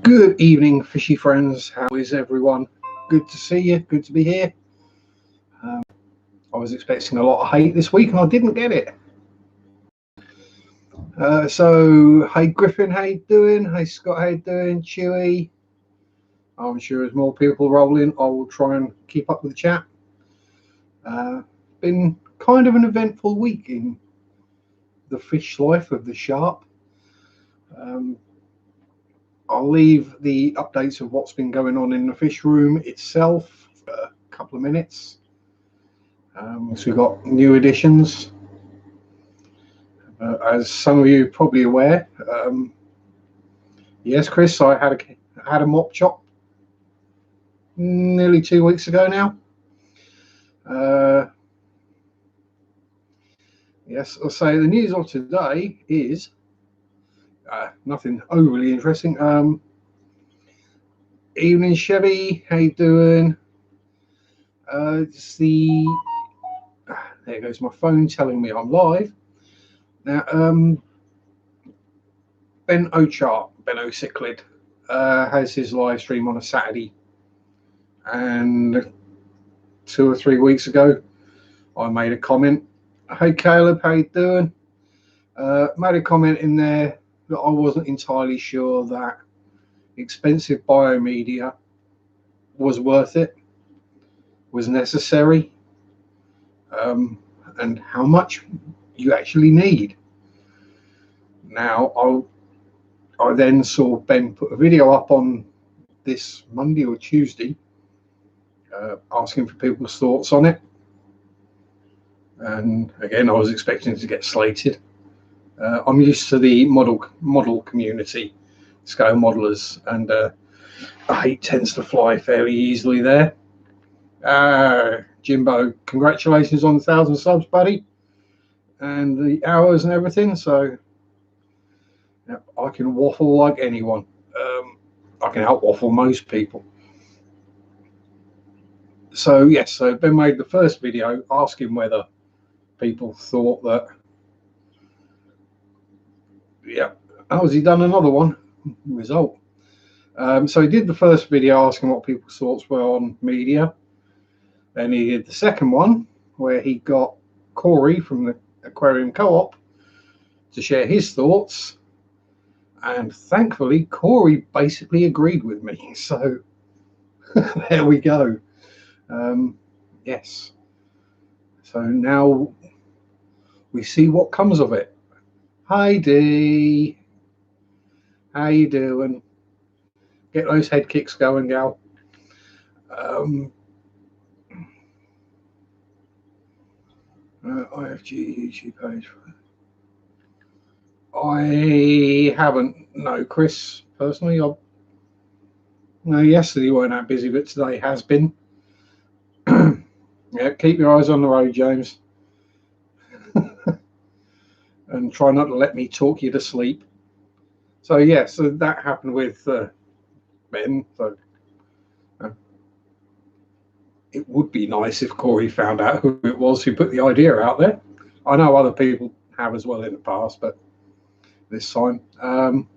Good evening, fishy friends. How is everyone? Good to see you. Good to be here. I was expecting a lot of hate this week and I didn't get it. So, hey Griffin, how you doing? Hey Scott, how you doing? Chewy. I'm sure as more people roll in, I will try and keep up with the chat. Been kind of an eventful week in the fish life of the Sharp. I'll leave the updates of what's been going on in the fish room itself for a couple of minutes. So we've got new additions. As some of you are probably aware, yes, Chris, I had a mop chop nearly 2 weeks ago now. Yes, I'll say the news of today is nothing overly interesting. Evening, Chevy. How you doing? There goes my phone telling me I'm live. Now, Ben O'Ciclid, has his live stream on a Saturday, and 2 or 3 weeks ago, I made a comment. Hey Caleb, how you doing? Made a comment in there that I wasn't entirely sure that expensive biomedia was worth it, was necessary, and how much you actually need. Now, I then saw Ben put a video up on this Monday or Tuesday asking for people's thoughts on it. And again, I was expecting to get slated. I'm used to the model community, scale modelers, and hate tends to fly fairly easily there. Jimbo, congratulations on 1,000 subs, buddy, and the hours and everything. So yeah, I can waffle like anyone. I can out waffle most people. So yes, so Ben made the first video asking whether people thought that. Yeah, has he done another one? Result. So he did the first video asking what people's thoughts were on media. Then he did the second one where he got Corey from the Aquarium Co-op to share his thoughts. And thankfully, Corey basically agreed with me. So there we go. Yes. So now we see what comes of it. Hi, Dee. How you doing? Get those head kicks going, gal. IFG YouTube page. I haven't, no, Chris, personally. No, yesterday weren't that busy, but today has been. Yeah, keep your eyes on the road, James. And try not to let me talk you to sleep. So, yeah, so that happened with Ben. So it would be nice if Corey found out who it was who put the idea out there. I know other people have as well in the past, but this time. And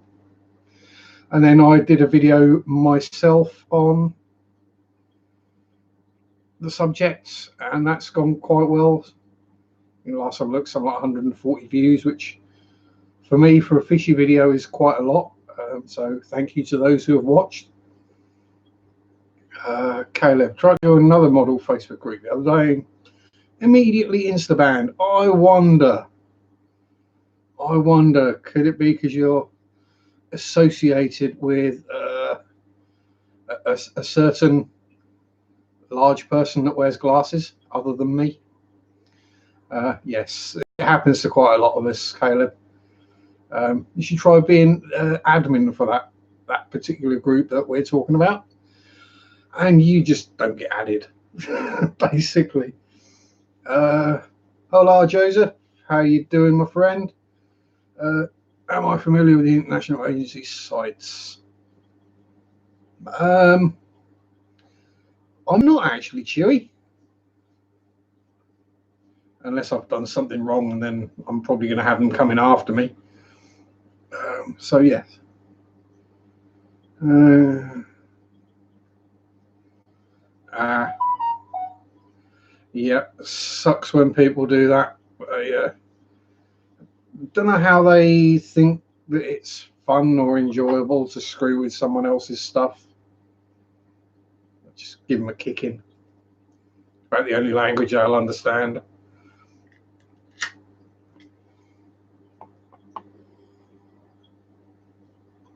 then I did a video myself on the subjects, and that's gone quite well. Last time I looked, something like 140 views, which for me, for a fishy video, is quite a lot. So thank you to those who have watched. Caleb, try to do another model Facebook group the other day. Immediately Instabanned. I wonder, could it be because you're associated with a certain large person that wears glasses other than me? Yes, it happens to quite a lot of us, Caleb. You should try being admin for that particular group that we're talking about, and you just don't get added, basically. Hola, Joseph. How you doing, my friend? Am I familiar with the international agency sites? I'm not actually, Chewy. Unless I've done something wrong, and then I'm probably going to have them coming after me. So yes. Uh, yeah, sucks when people do that. Yeah, don't know how they think that it's fun or enjoyable to screw with someone else's stuff. Just give them a kicking. About the only language I'll understand.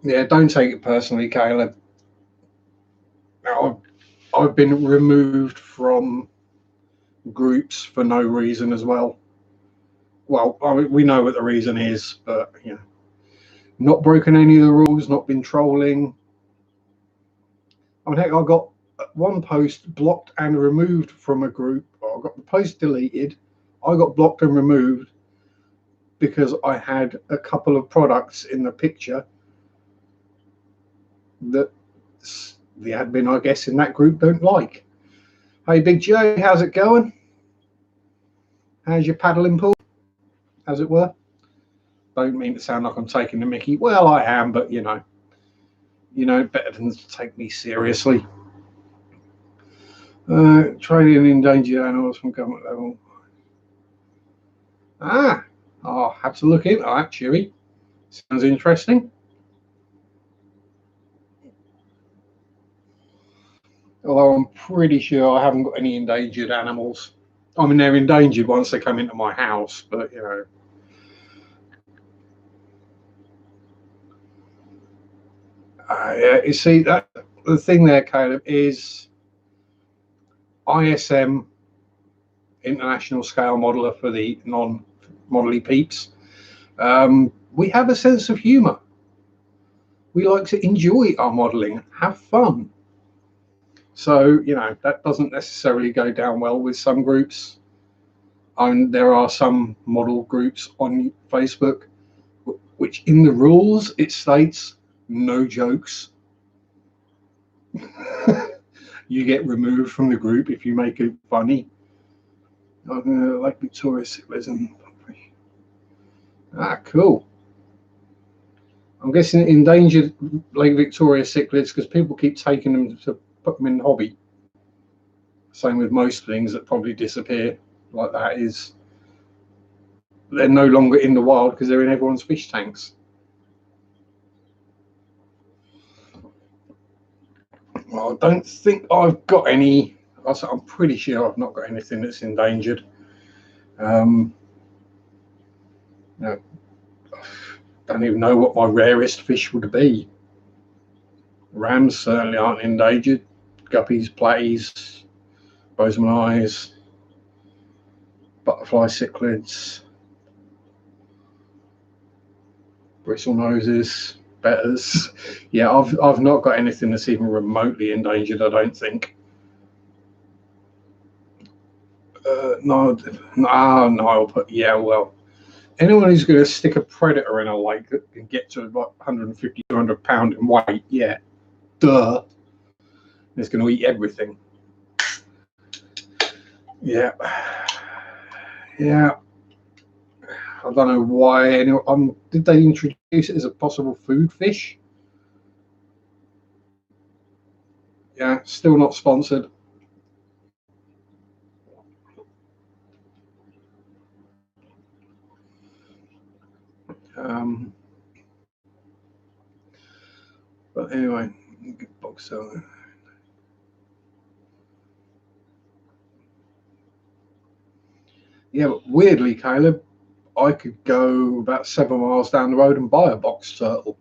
Yeah, don't take it personally, Caleb. I've been removed from groups for no reason as well. Well, I mean, we know what the reason is, but you know, not broken any of the rules, not been trolling. I mean, heck, I got one post blocked and removed from a group. I got the post deleted. I got blocked and removed because I had a couple of products in the picture that the admin, I guess, in that group don't like. Hey, Big Joe, how's it going? How's your paddling pool, as it were? Don't mean to sound like I'm taking the mickey. Well, I am, but you know, better than to take me seriously. Trading endangered animals from government level. I'll have to look into that, Chewy. Sounds interesting. Although I'm pretty sure I haven't got any endangered animals. I mean, they're endangered once they come into my house, but you know. Yeah, you see, that the thing there, Caleb, is ISM, International Scale Modeler for the non-modelly peeps. We have a sense of humour. We like to enjoy our modelling, have fun. So, you know, that doesn't necessarily go down well with some groups. And there are some model groups on Facebook, which in the rules, it states no jokes. You get removed from the group if you make it funny. Like Victoria Cichlids. Cool. I'm guessing endangered Lake Victoria cichlids because people keep taking them to put them in the hobby. Same with most things that probably disappear like that is they're no longer in the wild because they're in everyone's fish tanks. Well, I don't think I've got any. I'm pretty sure I've not got anything that's endangered. No, don't even know what my rarest fish would be. Rams certainly aren't endangered. Guppies, platies, bozeman eyes, butterfly cichlids, bristle noses, betters. Yeah, I've not got anything that's even remotely endangered, I don't think. No, I'll put, yeah, well, anyone who's going to stick a predator in a lake that can get to about 150, 200 pound in weight, yeah, duh, it's going to eat everything. Yeah. I don't know why. Did they introduce it as a possible food fish? Yeah, still not sponsored. But anyway, good box seller. Yeah, but weirdly, Caleb, I could go about 7 miles down the road and buy a box turtle.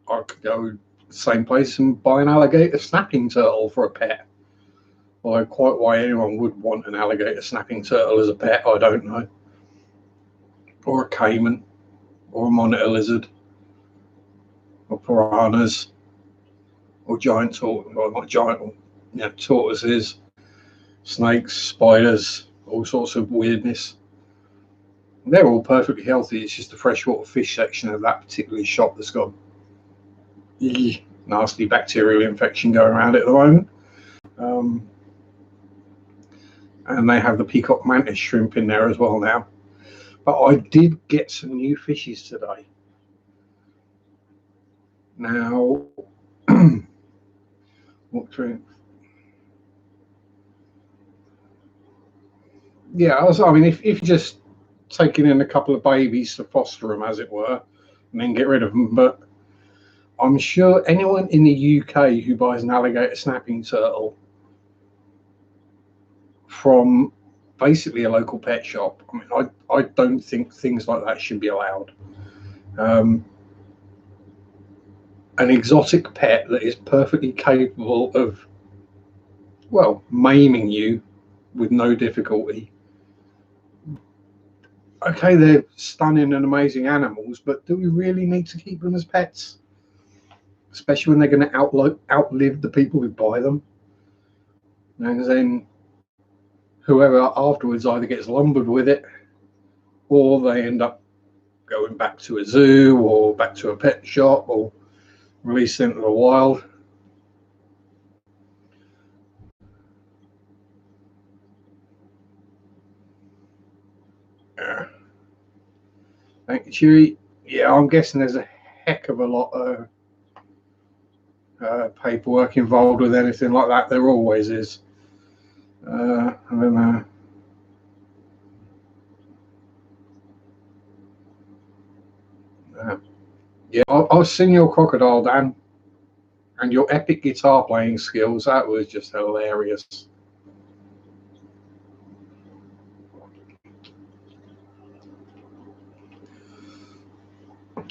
I could go the same place and buy an alligator snapping turtle for a pet. Although quite why anyone would want an alligator snapping turtle as a pet, I don't know. Or a caiman, or a monitor lizard, or piranhas, or giant tortoises, well, not giant, tortoises, snakes, spiders, all sorts of weirdness. They're all perfectly healthy. It's just the freshwater fish section of that particular shop that's got nasty bacterial infection going around it at the moment. And they have the peacock mantis shrimp in there as well now. But I did get some new fishes today. Now, walk through. Yeah, I mean, if you're just taking in a couple of babies to foster them, as it were, and then get rid of them, but I'm sure anyone in the UK who buys an alligator snapping turtle from basically a local pet shop, I mean, I don't think things like that should be allowed. An exotic pet that is perfectly capable of, well, maiming you with no difficulty. Okay, they're stunning and amazing animals, but do we really need to keep them as pets? Especially when they're going to outlive the people who buy them. And then whoever afterwards either gets lumbered with it, or they end up going back to a zoo or back to a pet shop or released into the wild. Thank you, Chewy. Yeah, I'm guessing there's a heck of a lot of paperwork involved with anything like that. There always is. I don't know. Yeah, I've seen your crocodile, Dan, and your epic guitar playing skills. That was just hilarious.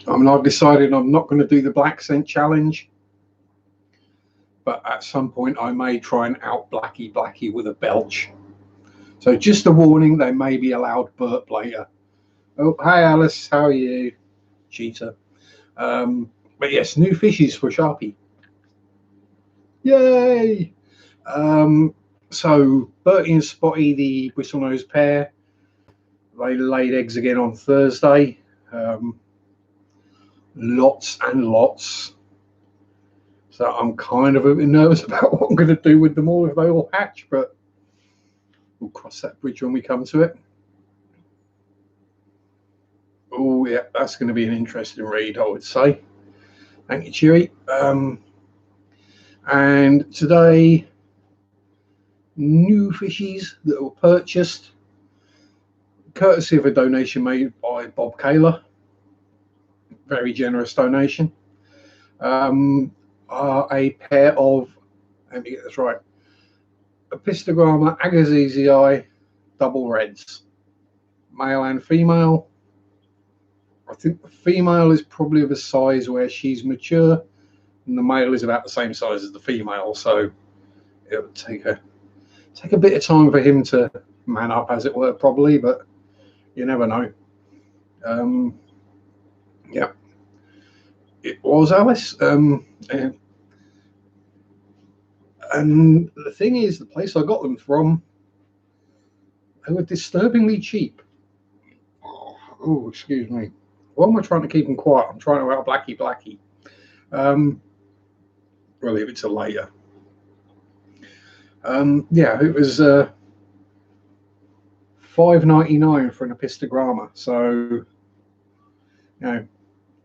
I mean, I've decided I'm not going to do the black scent challenge, but at some point I may try and out Blackie with a belch. So just a warning, they may be allowed burp later. Oh, hi Alice, how are you? Cheater. But yes, new fishes for Sharpie. Yay! So Bertie and Spotty, the bristlenose pair, they laid eggs again on Thursday. Lots and lots. So I'm kind of a bit nervous about what I'm going to do with them all if they all hatch, but we'll cross that bridge when we come to it. Oh yeah, that's going to be an interesting read, I would say. Thank you, Chewy. And today, new fishies that were purchased, courtesy of a donation made by Bob Kaler. Very generous donation. Are a pair of, let me get this right, Epistogramma agassizii double reds, male and female. I think the female is probably of a size where she's mature, and the male is about the same size as the female. So it would take a bit of time for him to man up, as it were, probably, but you never know. Yeah, it was Alice. And the thing is, the place I got them from, they were disturbingly cheap. Oh, excuse me. Why am I trying to keep them quiet? I'm trying to out Blackie. We'll leave it till later. Yeah, it was $5.99 for an Epistogramma. So, you know,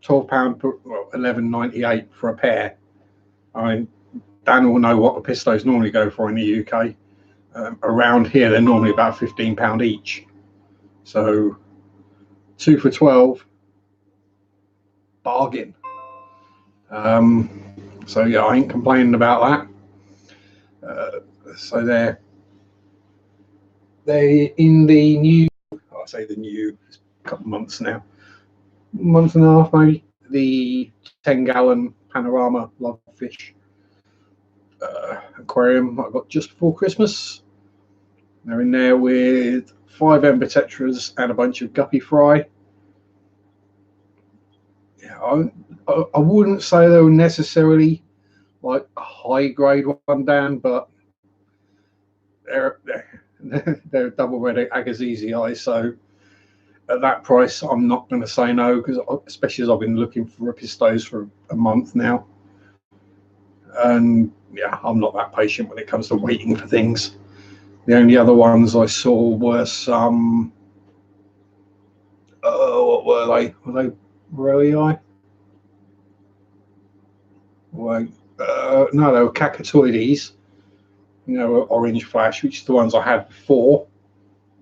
£12, well, $11.98 for a pair. I mean, Dan will know what Epistos normally go for in the UK. Around here, they're normally about £15 each. So, 2 for 12, bargain. So yeah, I ain't complaining about that. So they're in the new, I say the new, it's a couple of months now, month and a half maybe, the 10-gallon panorama lovefish aquarium I got just before Christmas. They're in there with 5 ember tetras and a bunch of guppy fry. Yeah, I wouldn't say they were necessarily like a high grade one, Dan, but they're double red agassizii. So at that price, I'm not going to say no, because especially as I've been looking for Epistos for a month now, and yeah, I'm not that patient when it comes to waiting for things. The only other ones I saw were some. What were they? Were they Roei? won't. No, they were cacatoides. You know, orange flash, which is the ones I had before,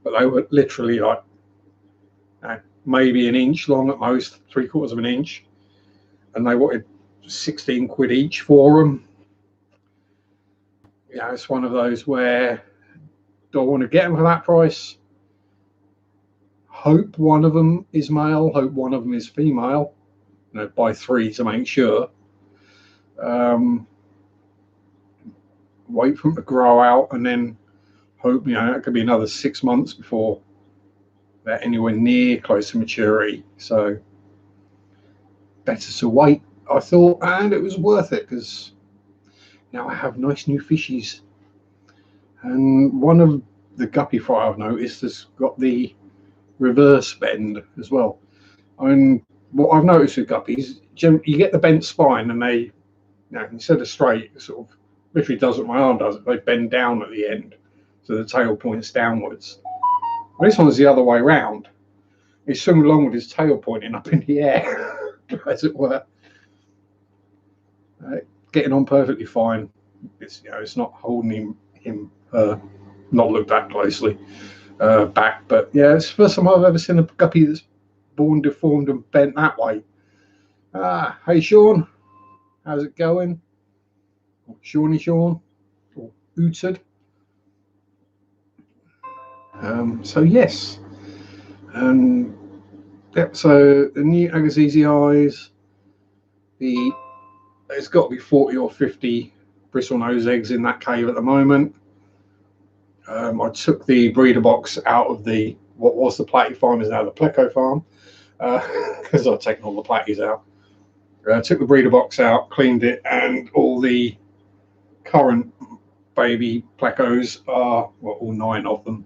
but they were literally like maybe an inch long at most, 3/4 of an inch, and they wanted 16 quid each for them. Yeah, it's one of those where, do I want to get them for that price? Hope one of them is male, hope one of them is female. You know, buy 3 to make sure. Wait for them to grow out, and then hope, you know, it could be another 6 months before they're anywhere near close to maturity. So better to wait, I thought, and it was worth it because now I have nice new fishies. And one of the guppy fry I've noticed has got the reverse bend as well. I mean, what I've noticed with guppies, you get the bent spine, and they, you know, instead of straight, it sort of literally does what my arm does. They bend down at the end, so the tail points downwards. This one's the other way around. He's swimming along with his tail pointing up in the air, as it were. Getting on perfectly fine. It's, you know, it's not holding him not looked that closely back, but yeah, it's the first time I've ever seen a guppy that's born deformed and bent that way. Hey Sean, how's it going? Shawnee Sean, or Ooted. So yes, yep. So the new Agassiz eyes, there's got to be 40 or 50 bristle nose eggs in that cave at the moment. I took the breeder box out of what was the platy farm, is now the pleco farm, because I've taken all the platies out. Took the breeder box out, cleaned it, and all the current baby plecos are, well, all 9 of them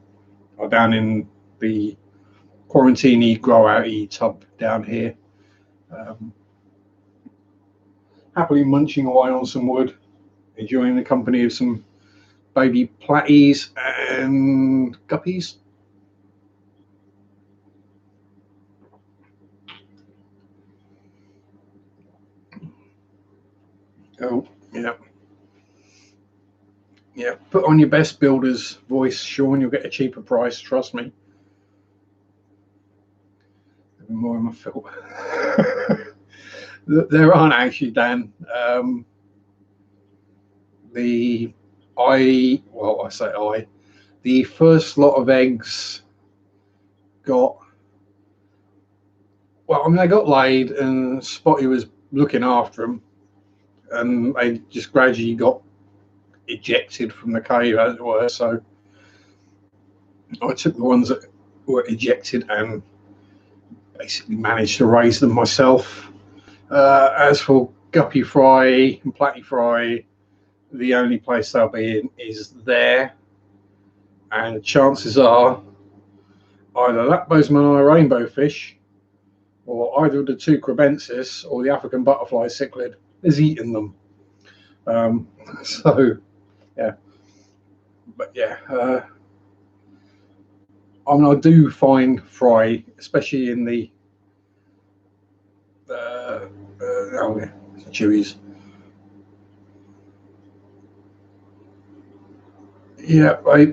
are down in the quarantine grow out tub down here. Happily munching away on some wood, enjoying the company of some baby platies and guppies. Oh, yeah. Yeah, put on your best builder's voice, Sean. You'll get a cheaper price, trust me. More of my fault. There aren't actually, Dan. The first lot of eggs got, well, I mean, they got laid, and Spotty was looking after them, and they just gradually got ejected from the cave, as it were. So I took the ones that were ejected and basically managed to raise them myself. As for guppy fry and platy fry, the only place they'll be in is there, and chances are either that Bozeman rainbow fish, or either of the 2 crebensis, or the African butterfly cichlid is eating them. So yeah, but yeah, I mean, I do find fry, especially in the chewies. Yeah, I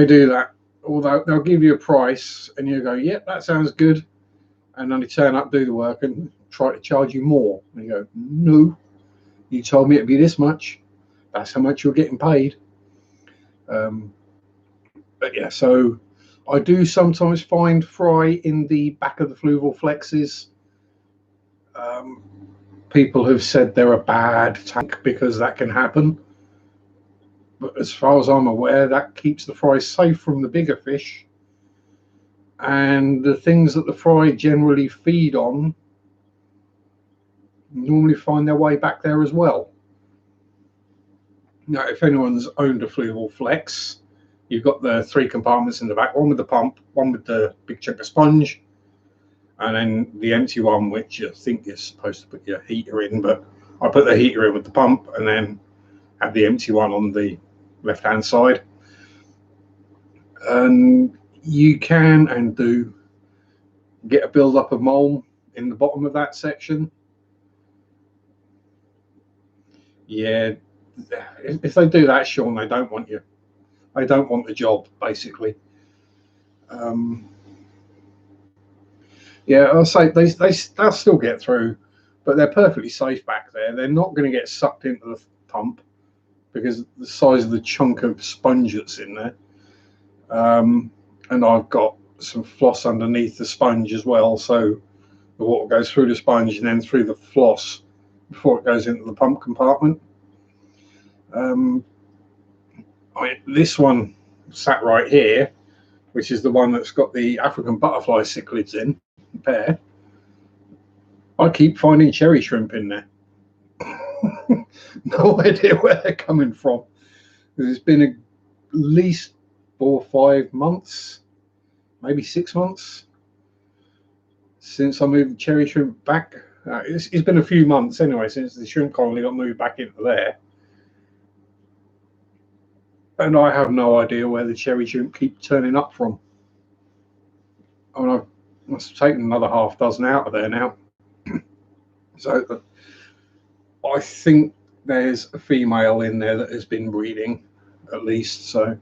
do that. Although they'll give you a price, and you go, "Yep, that sounds good," and then they turn up, do the work, and try to charge you more. And you go, "No, you told me it'd be this much. That's how much you're getting paid." But yeah, so I do sometimes find fry in the back of the fluval flexes. People have said they're a bad tank because that can happen. But as far as I'm aware, that keeps the fry safe from the bigger fish. And the things that the fry generally feed on normally find their way back there as well. Now, if anyone's owned a fluval flex, you've got the 3 compartments in the back, one with the pump, one with the big chunk of sponge, and then the empty one, which I think you're supposed to put your heater in, but I put the heater in with the pump and then have the empty one on the left-hand side. And you can and do get a build-up of mold in the bottom of that section. Yeah, if they do that, Sean, they don't want you. They don't want the job, basically. Um, yeah, I'll say they'll still get through, but they're perfectly safe back there. They're not going to get sucked into the pump because of the size of the chunk of sponge that's in there. And I've got some floss underneath the sponge as well, so the water goes through the sponge and then through the floss before it goes into the pump compartment. Um, this one sat right here, which is the one that's got the African butterfly cichlids in pair. I keep finding cherry shrimp in there. No idea where they're coming from. It's been at least 4 or 5 months, maybe 6 months since I moved the cherry shrimp back. It's been a few months anyway since the shrimp colony got moved back into there. And I have no idea where the cherry shrimp keep turning up from. I mean, I must have taken another half dozen out of there now. So I think there's a female in there that has been breeding, at least. So,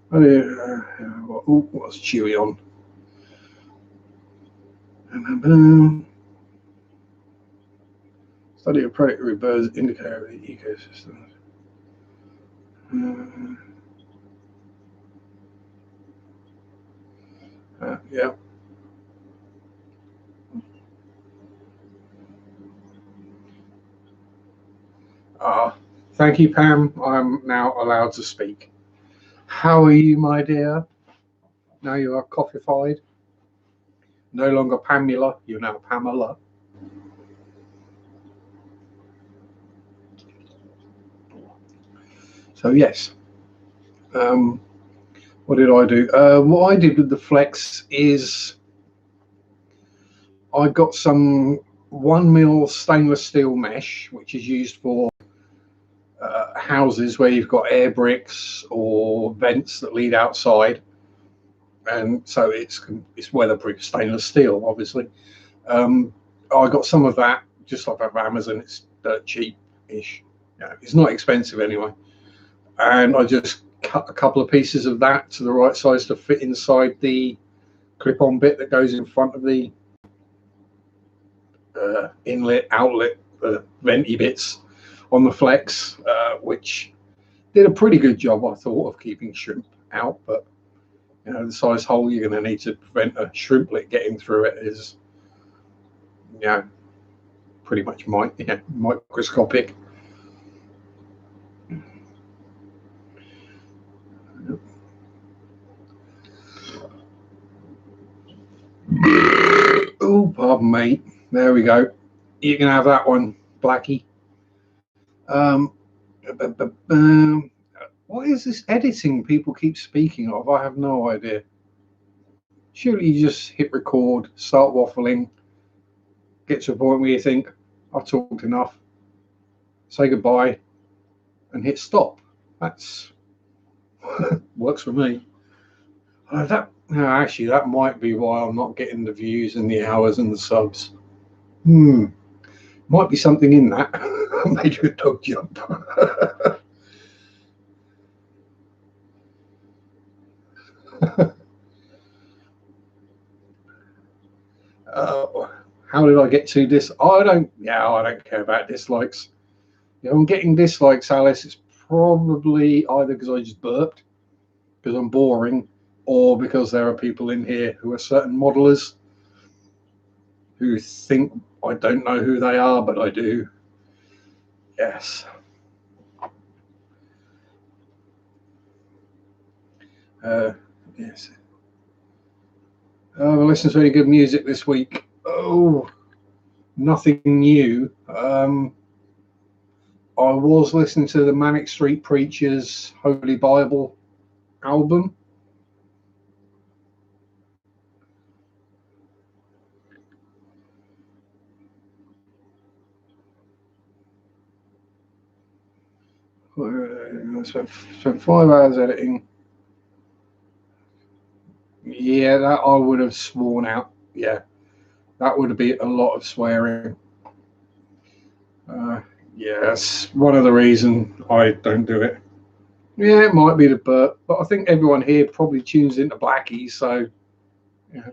what's Chewy on? Study of predatory birds indicator of the ecosystem. Yeah. Thank you, Pam. I'm now allowed to speak. How are you, my dear? Now you are coffeeified. No longer Pamela, you're now Pamela. So yes. What did I do? What I did with the flex is I got some 1mm stainless steel mesh, which is used for houses where you've got air bricks or vents that lead outside, and so it's weatherproof stainless steel, obviously. I got some of that just off of Amazon. It's dirt cheap-ish. Yeah, it's not expensive anyway. And I just cut a couple of pieces of that to the right size to fit inside the clip-on bit that goes in front of the inlet, outlet, venty bits on the flex, which did a pretty good job, I thought, of keeping shrimp out. But you know, the size hole you're going to need to prevent a shrimplet getting through it is, you know, pretty much microscopic. Oh, pardon me. There we go. You can have that one, Blackie. What is this editing people keep speaking of? I have no idea. Surely you just hit record, start waffling, get to a point where you think, I've talked enough, say goodbye, and hit stop. That's works for me. Actually, that might be why I'm not getting the views and the hours and the subs. Might be something in that. Made your dog jump. How did I get to this? I don't care about dislikes. If I'm getting dislikes, Alice, it's probably either because I just burped, because I'm boring, or because there are people in here who are certain modelers who think I don't know who they are, but I do. Yes. Yes. I listened to any good music this week. Oh, nothing new. I was listening to the Manic Street Preachers' Holy Bible album. I spent 5 hours editing. Yeah, that I would have sworn out. Yeah, that would have been a lot of swearing. Yeah, that's one of the reasons I don't do it. Yeah, it might be the burp, but I think everyone here probably tunes into Blackie, so yeah,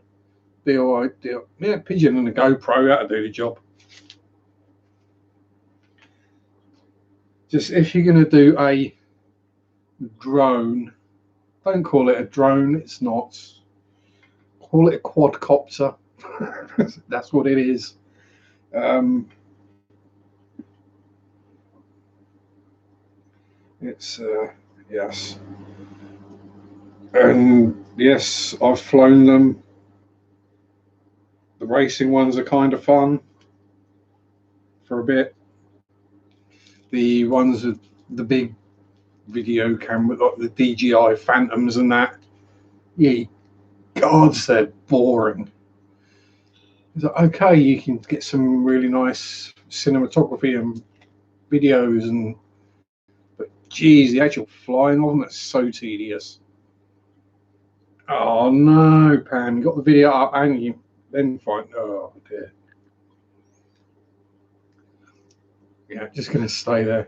deal, I deal. Yeah, Pigeon and the GoPro, that'll do the job. Just if you're going to do a drone, don't call it a drone, it's not. Call it a quadcopter. That's what it is. Um, it's, yes. And yes, I've flown them. The racing ones are kind of fun for a bit. The ones with the big video camera, like the DJI Phantoms and that, yeah, gods, they're boring. It's like, okay, you can get some really nice cinematography and videos, and but geez, the actual flying of them, that's so tedious. Oh no, Pam, you got the video up and you then find, oh dear. Yeah, just gonna stay there.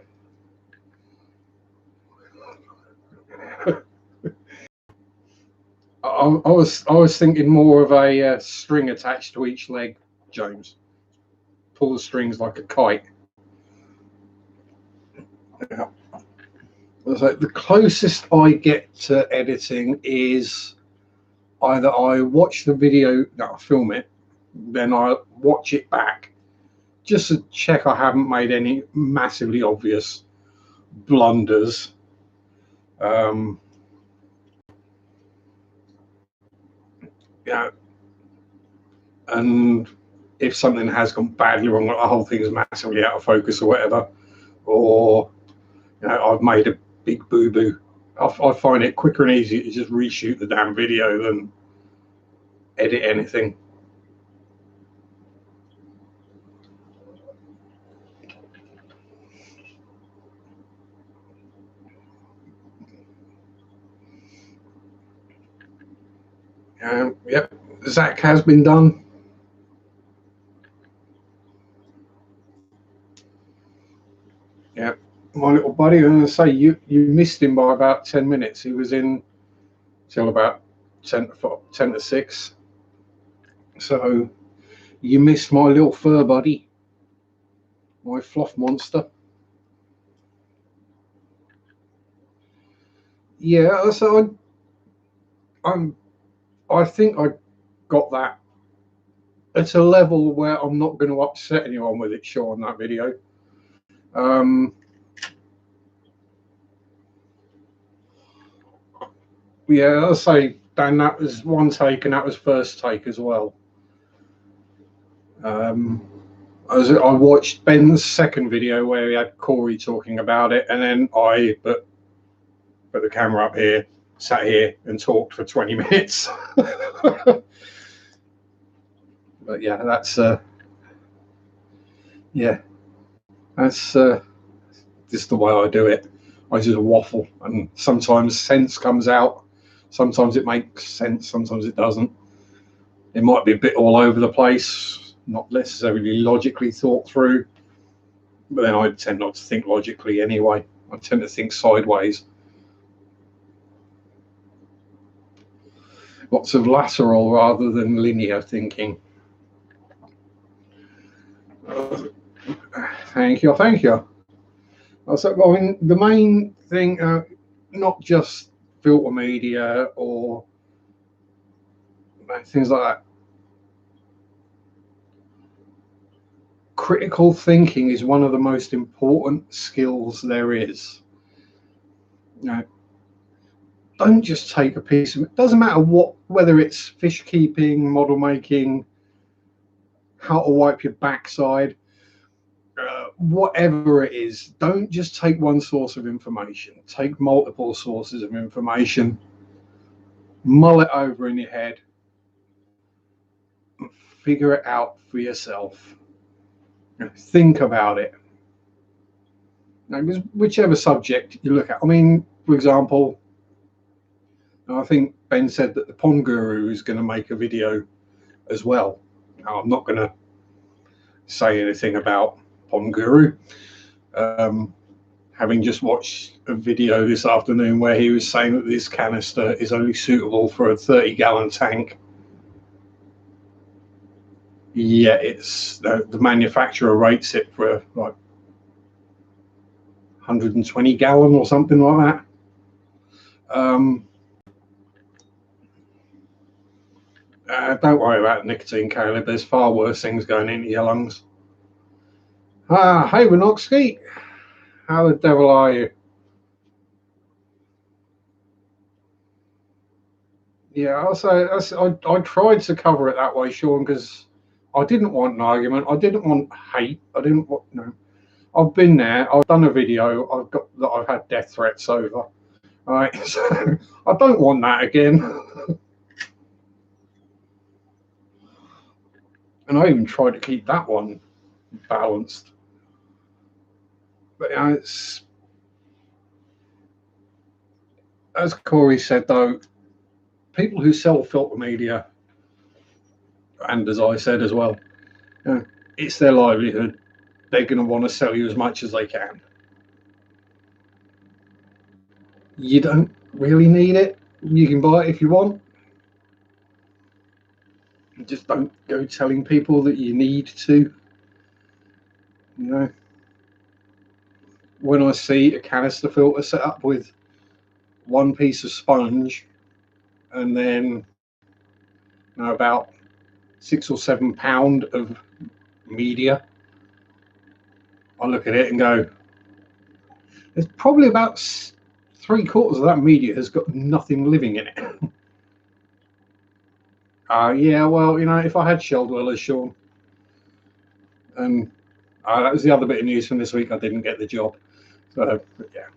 I was thinking more of a string attached to each leg, James. Pull the strings like a kite. Yeah. So the closest I get to editing is either I watch the video, no, I film it, then I watch it back just to check I haven't made any massively obvious blunders. Um, yeah, and if something has gone badly wrong, like the whole thing is massively out of focus or whatever, or I've made a big boo boo, I find it quicker and easier to just reshoot the damn video than edit anything. Yep, Zach has been done. Yeah, my little buddy. I'm going to say you missed him by about 10 minutes. He was in till about 10 to 6. So you missed my little fur buddy, my fluff monster. Yeah, so I think I got that at a level where I'm not going to upset anyone with it. Sure, on that video. Um, yeah, I'll say, Dan, that was one take, and that was first take as well. I watched Ben's second video where he had Corey talking about it, and then I put the camera up here, sat here, and talked for 20 minutes. But yeah, that's just the way I do it. I just waffle, and sometimes sense comes out. Sometimes it makes sense. Sometimes it doesn't. It might be a bit all over the place, not necessarily logically thought through. But then I tend not to think logically anyway. I tend to think sideways. Lots of lateral rather than linear thinking. Thank you. So, I mean, the main thing, not just filter media or things like that. Critical thinking is one of the most important skills there is. Don't just take a piece of it. Doesn't matter whether it's fish keeping, model making, how to wipe your backside, whatever it is. Don't just take one source of information. Take multiple sources of information, mull it over in your head, and figure it out for yourself. Think about it. Because whichever subject you look at, I mean, for example, I think Ben said that the Pond Guru is going to make a video as well. Now, I'm not going to say anything about Pond Guru, Having just watched a video this afternoon where he was saying that this canister is only suitable for a 30-gallon tank. Yeah, it's the manufacturer rates it for like 120 gallon or something like that. Don't worry about nicotine, Caleb. There's far worse things going into your lungs. Hey, Winoksky. How the devil are you? Yeah, I tried to cover it that way, Sean, because I didn't want an argument. I didn't want hate. I didn't want, no. I've been there. I've done a video. I've had death threats over. All right, so I don't want that again. And I even tried to keep that one balanced. But it's, as Corey said, though, people who sell filter media, and as I said as well, it's their livelihood. They're going to want to sell you as much as they can. You don't really need it. You can buy it if you want. Just don't go telling people that you need to. You know, when I see a canister filter set up with one piece of sponge and then about 6 or 7 pound of media, I look at it and go, there's probably about 3/4 of that media has got nothing living in it. Yeah, well, if I had shell dwellers, Sean, and that was the other bit of news from this week, I didn't get the job. So, yeah.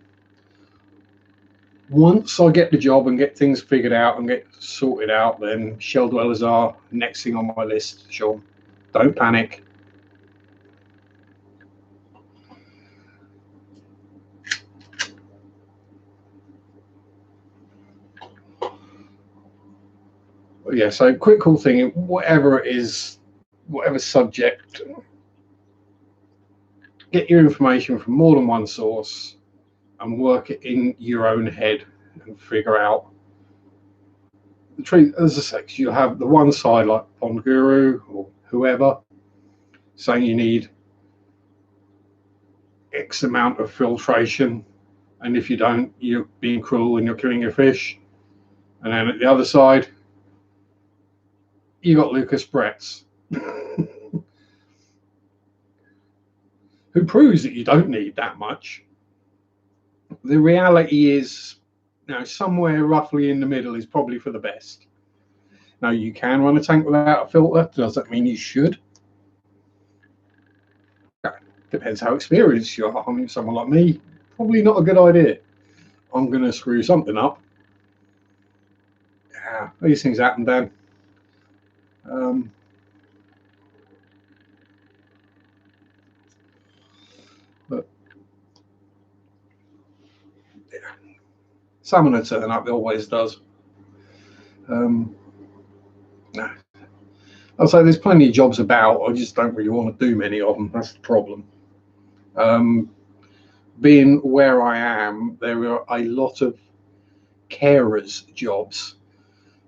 Once I get the job and get things figured out and get sorted out, then shell dwellers are next thing on my list, Sean. Don't panic. But yeah, so quick cool thing, whatever it is, whatever subject, get your information from more than one source and work it in your own head and figure out the truth. As I say, you'll have the one side like Pond Guru or whoever saying you need X amount of filtration, and if you don't, you're being cruel and you're killing your fish. And then at the other side, you got Lucas Bretts, who proves that you don't need that much. The reality is, somewhere roughly in the middle is probably for the best. Now, you can run a tank without a filter. Does that mean you should? Depends how experienced you are. I mean, someone like me, probably not a good idea. I'm going to screw something up. Yeah, these things happen, Dan. But yeah, salmon will turn up. It always does. I'll say there's plenty of jobs about. I just don't really want to do many of them. That's the problem. Being where I am, there are a lot of carers jobs,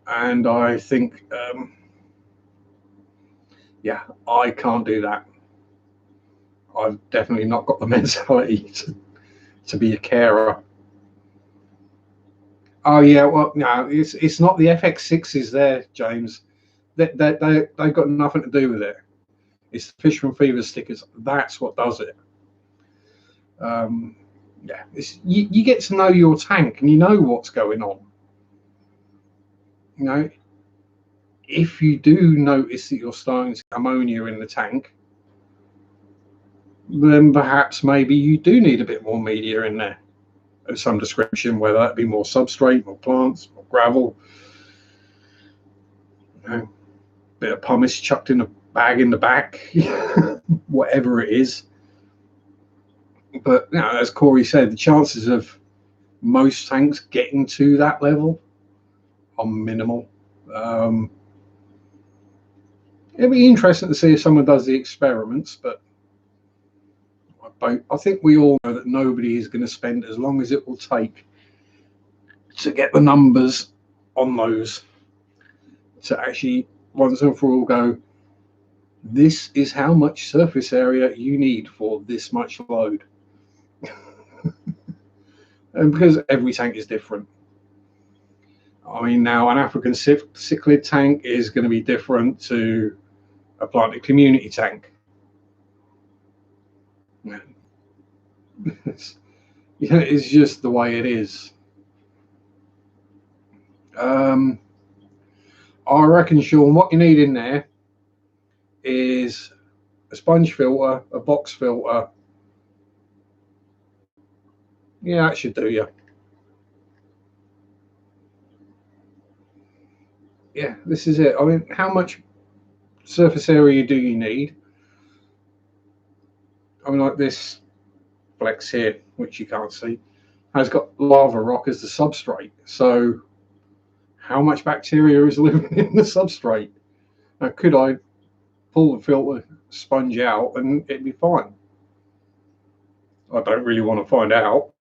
and I think, yeah, I can't do that. I've definitely not got the mentality to be a carer. Oh yeah, well, no, it's not the FX6s there, James. They've got nothing to do with it. It's the Fisherman Fever stickers. That's what does it. Yeah, you get to know your tank and you know what's going on. If you do notice that you're starting to get ammonia in the tank, then perhaps maybe you do need a bit more media in there of some description, whether that be more substrate, more plants, more gravel, bit of pumice chucked in a bag in the back, whatever it is. But as Corey said, the chances of most tanks getting to that level are minimal. It'd be interesting to see if someone does the experiments, but I think we all know that nobody is going to spend as long as it will take to get the numbers on those to actually once and for all go, this is how much surface area you need for this much load. And because every tank is different. I mean, now an African cichlid tank is going to be different to a planted community tank. It's just the way it is. I reckon, Sean, what you need in there is a sponge filter, a box filter. Yeah, that should do you. Yeah, this is it. I mean, how much surface area do you need? I mean, like this flex here, which you can't see, has got lava rock as the substrate. So how much bacteria is living in the substrate? Now, could I pull the filter sponge out and it'd be fine? I don't really want to find out.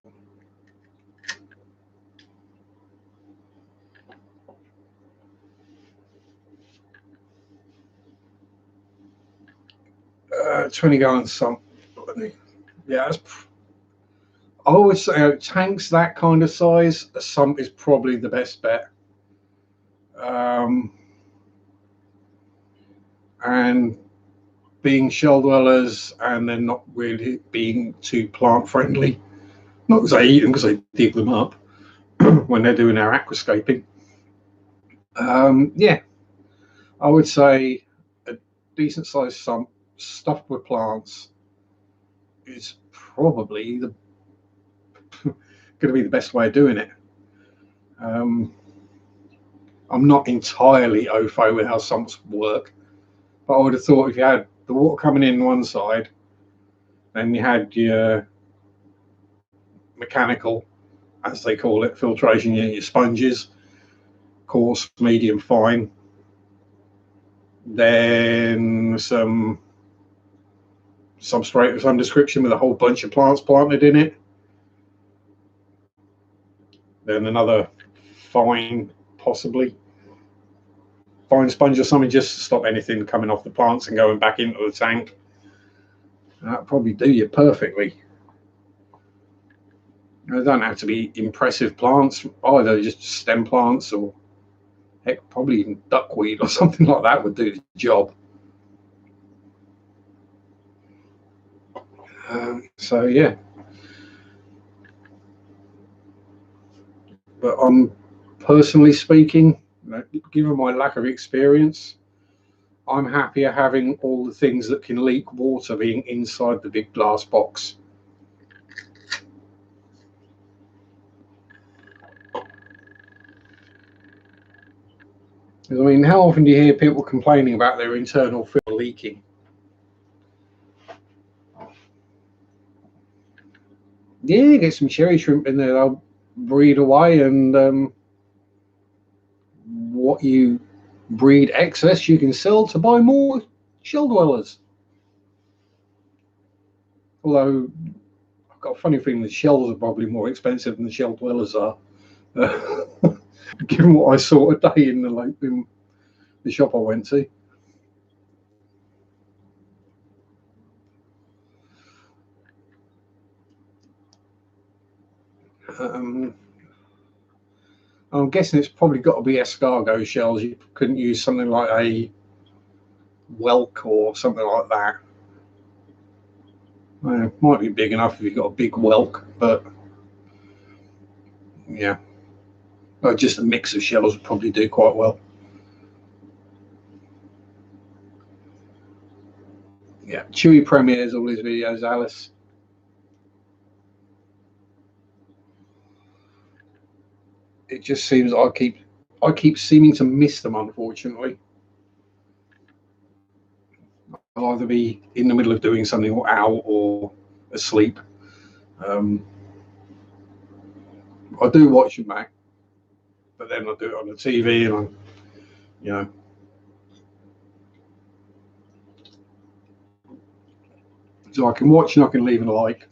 20 gallons sump. Yeah, I always say tanks that kind of size, a sump is probably the best bet. And being shell dwellers and then not really being too plant friendly, not because I eat them, because I dig them up when they're doing their aquascaping. Yeah, I would say a decent sized sump stuffed with plants is probably going to be the best way of doing it. I'm not entirely au fait with how sumps work, but I would have thought if you had the water coming in one side, then you had your mechanical, as they call it, filtration, your sponges, coarse, medium, fine, then some substrate of some description with a whole bunch of plants planted in it, then another fine, possibly fine sponge or something just to stop anything coming off the plants and going back into the tank. That'd probably do you perfectly. They don't have to be impressive plants either, just stem plants, or heck, probably even duckweed or something like that would do the job. So yeah, but personally speaking, given my lack of experience, I'm happier having all the things that can leak water being inside the big glass box. I mean, how often do you hear people complaining about their internal filter leaking? Yeah, get some cherry shrimp in there, they'll breed away, and what you breed excess you can sell to buy more shell dwellers. Although I've got a funny feeling the shells are probably more expensive than the shell dwellers are. Given what I saw today in the shop I went to. I'm guessing it's probably got to be escargot shells. You couldn't use something like a whelk or something like that. Well, it might be big enough if you've got a big whelk, but yeah, just a mix of shells would probably do quite well. Yeah, Chewy premieres all his videos, Alice. It just seems I keep seeming to miss them, unfortunately. I'll either be in the middle of doing something or out or asleep. I do watch them back, but then I do it on the TV, and you know, So I can watch and I can leave a like.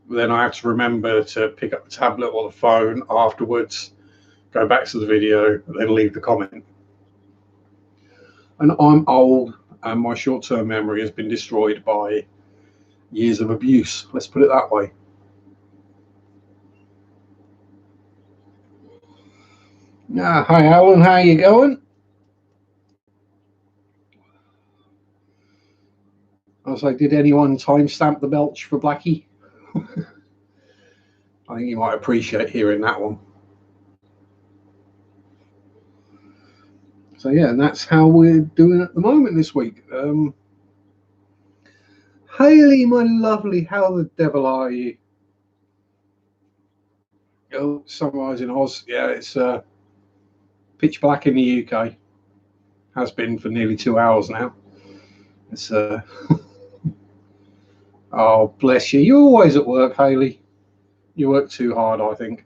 But then I have to remember to pick up the tablet or the phone afterwards, go back to the video, and then leave the comment. And I'm old, and my short-term memory has been destroyed by years of abuse. Let's put it that way. Hi Alan, how you going? I was like, did anyone timestamp the belch for Blackie? I think you might appreciate hearing that one. So yeah, and that's how we're doing at the moment this week. Hayley, my lovely, how the devil are you? Oh, sunrise in Oz. Yeah, it's pitch black in the UK. Has been for nearly 2 hours now. It's oh bless you. You're always at work, Hayley. You work too hard, I think.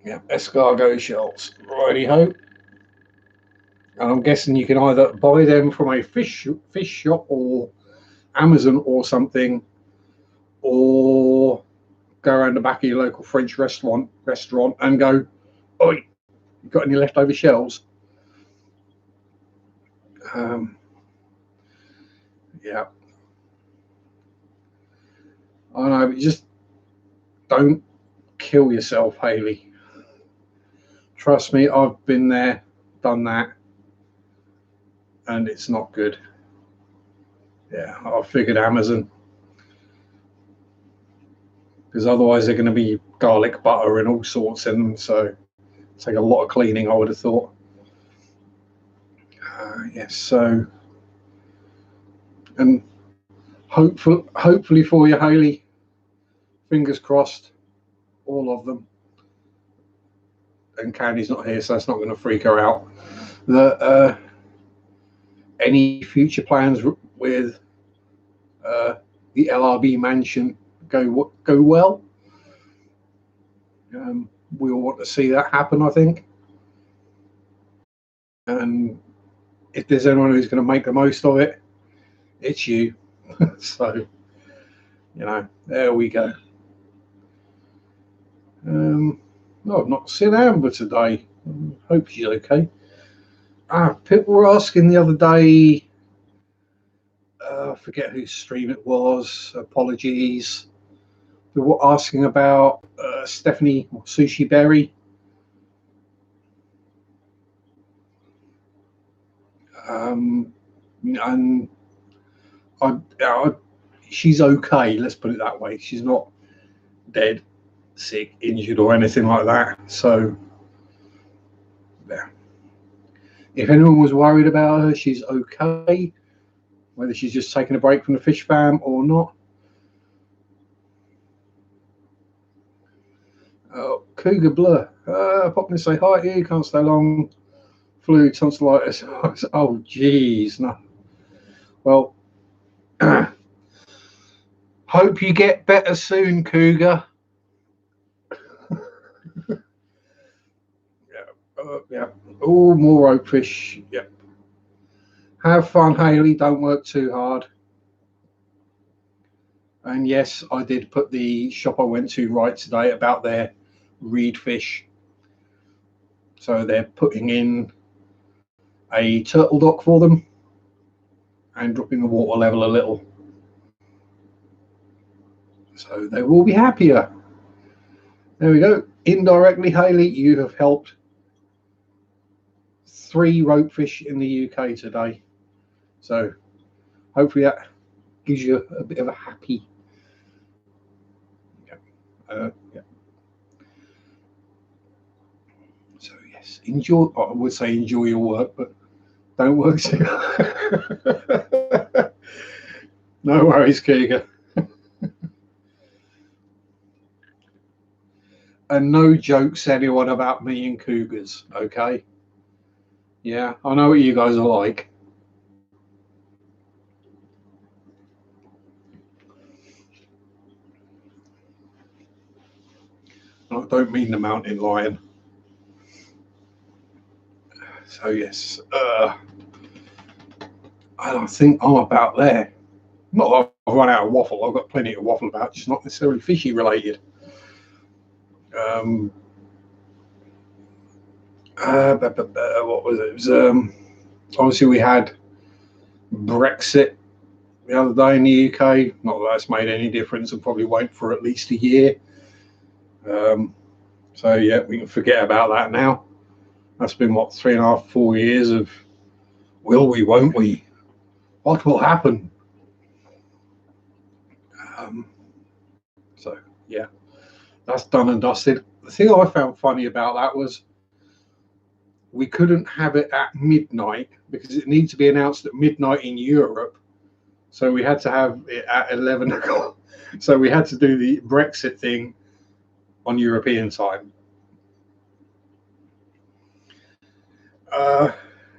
Yeah, escargot shells. Righty ho. And I'm guessing you can either buy them from a fish shop or Amazon or something, or go around the back of your local French restaurant and go, oi, you got any leftover shells? Yeah, I know, but just don't kill yourself, Hayley. Trust me, I've been there, done that, and it's not good. Yeah, I figured Amazon, because otherwise they're going to be garlic butter and all sorts in them, so take a lot of cleaning, I would have thought. Yes, so, and hopefully for you, Hayley, fingers crossed, all of them. And Candy's not here, so that's not going to freak her out. That any future plans with the LRB mansion go well. We all want to see that happen, I think. And if there's anyone who's going to make the most of it, it's you. So, you know, there we go. No, I've not seen Amber today. Hope she's okay. People were asking the other day, I forget whose stream it was, apologies. They were asking about Stephanie Sushi Berry. And she's okay, let's put it that way. She's not dead, sick, injured, or anything like that. So, yeah. If anyone was worried about her, she's okay. Whether she's just taking a break from the fish fam or not. Cougar Blur. Pop in and say hi to you. Can't stay long. Flu, tonsillitis. Oh, jeez. No. Well, hope you get better soon, Cougar. Yeah. Oh, more ropefish. Yep. Have fun, Hayley. Don't work too hard. And yes, I did put the shop I went to right today about their reed fish. So they're putting in a turtle dock for them and dropping the water level a little. So they will be happier. There we go. Indirectly, Hayley, you have helped 3 ropefish in the UK today. So hopefully that gives you a bit of a happy. Yeah. So yes, enjoy. I would say enjoy your work, but don't work too hard. No worries, Cougar. And no jokes, anyone, about me and cougars, okay? Yeah, I know what you guys are like. I don't mean the mountain lion. So yes, and I think I'm about there. Not that I've run out of waffle. I've got plenty to waffle about, just not necessarily fishy related. What was it? It was obviously we had Brexit the other day in the UK. Not that that's made any difference, and probably won't for at least a year. So yeah, we can forget about that now. That's been what, 3.5, 4 years of will we, won't we? What will happen? So yeah, that's done and dusted. The thing I found funny about that was we couldn't have it at midnight because it needs to be announced at midnight in Europe. So we had to have it at 11 o'clock. So we had to do the Brexit thing on European time.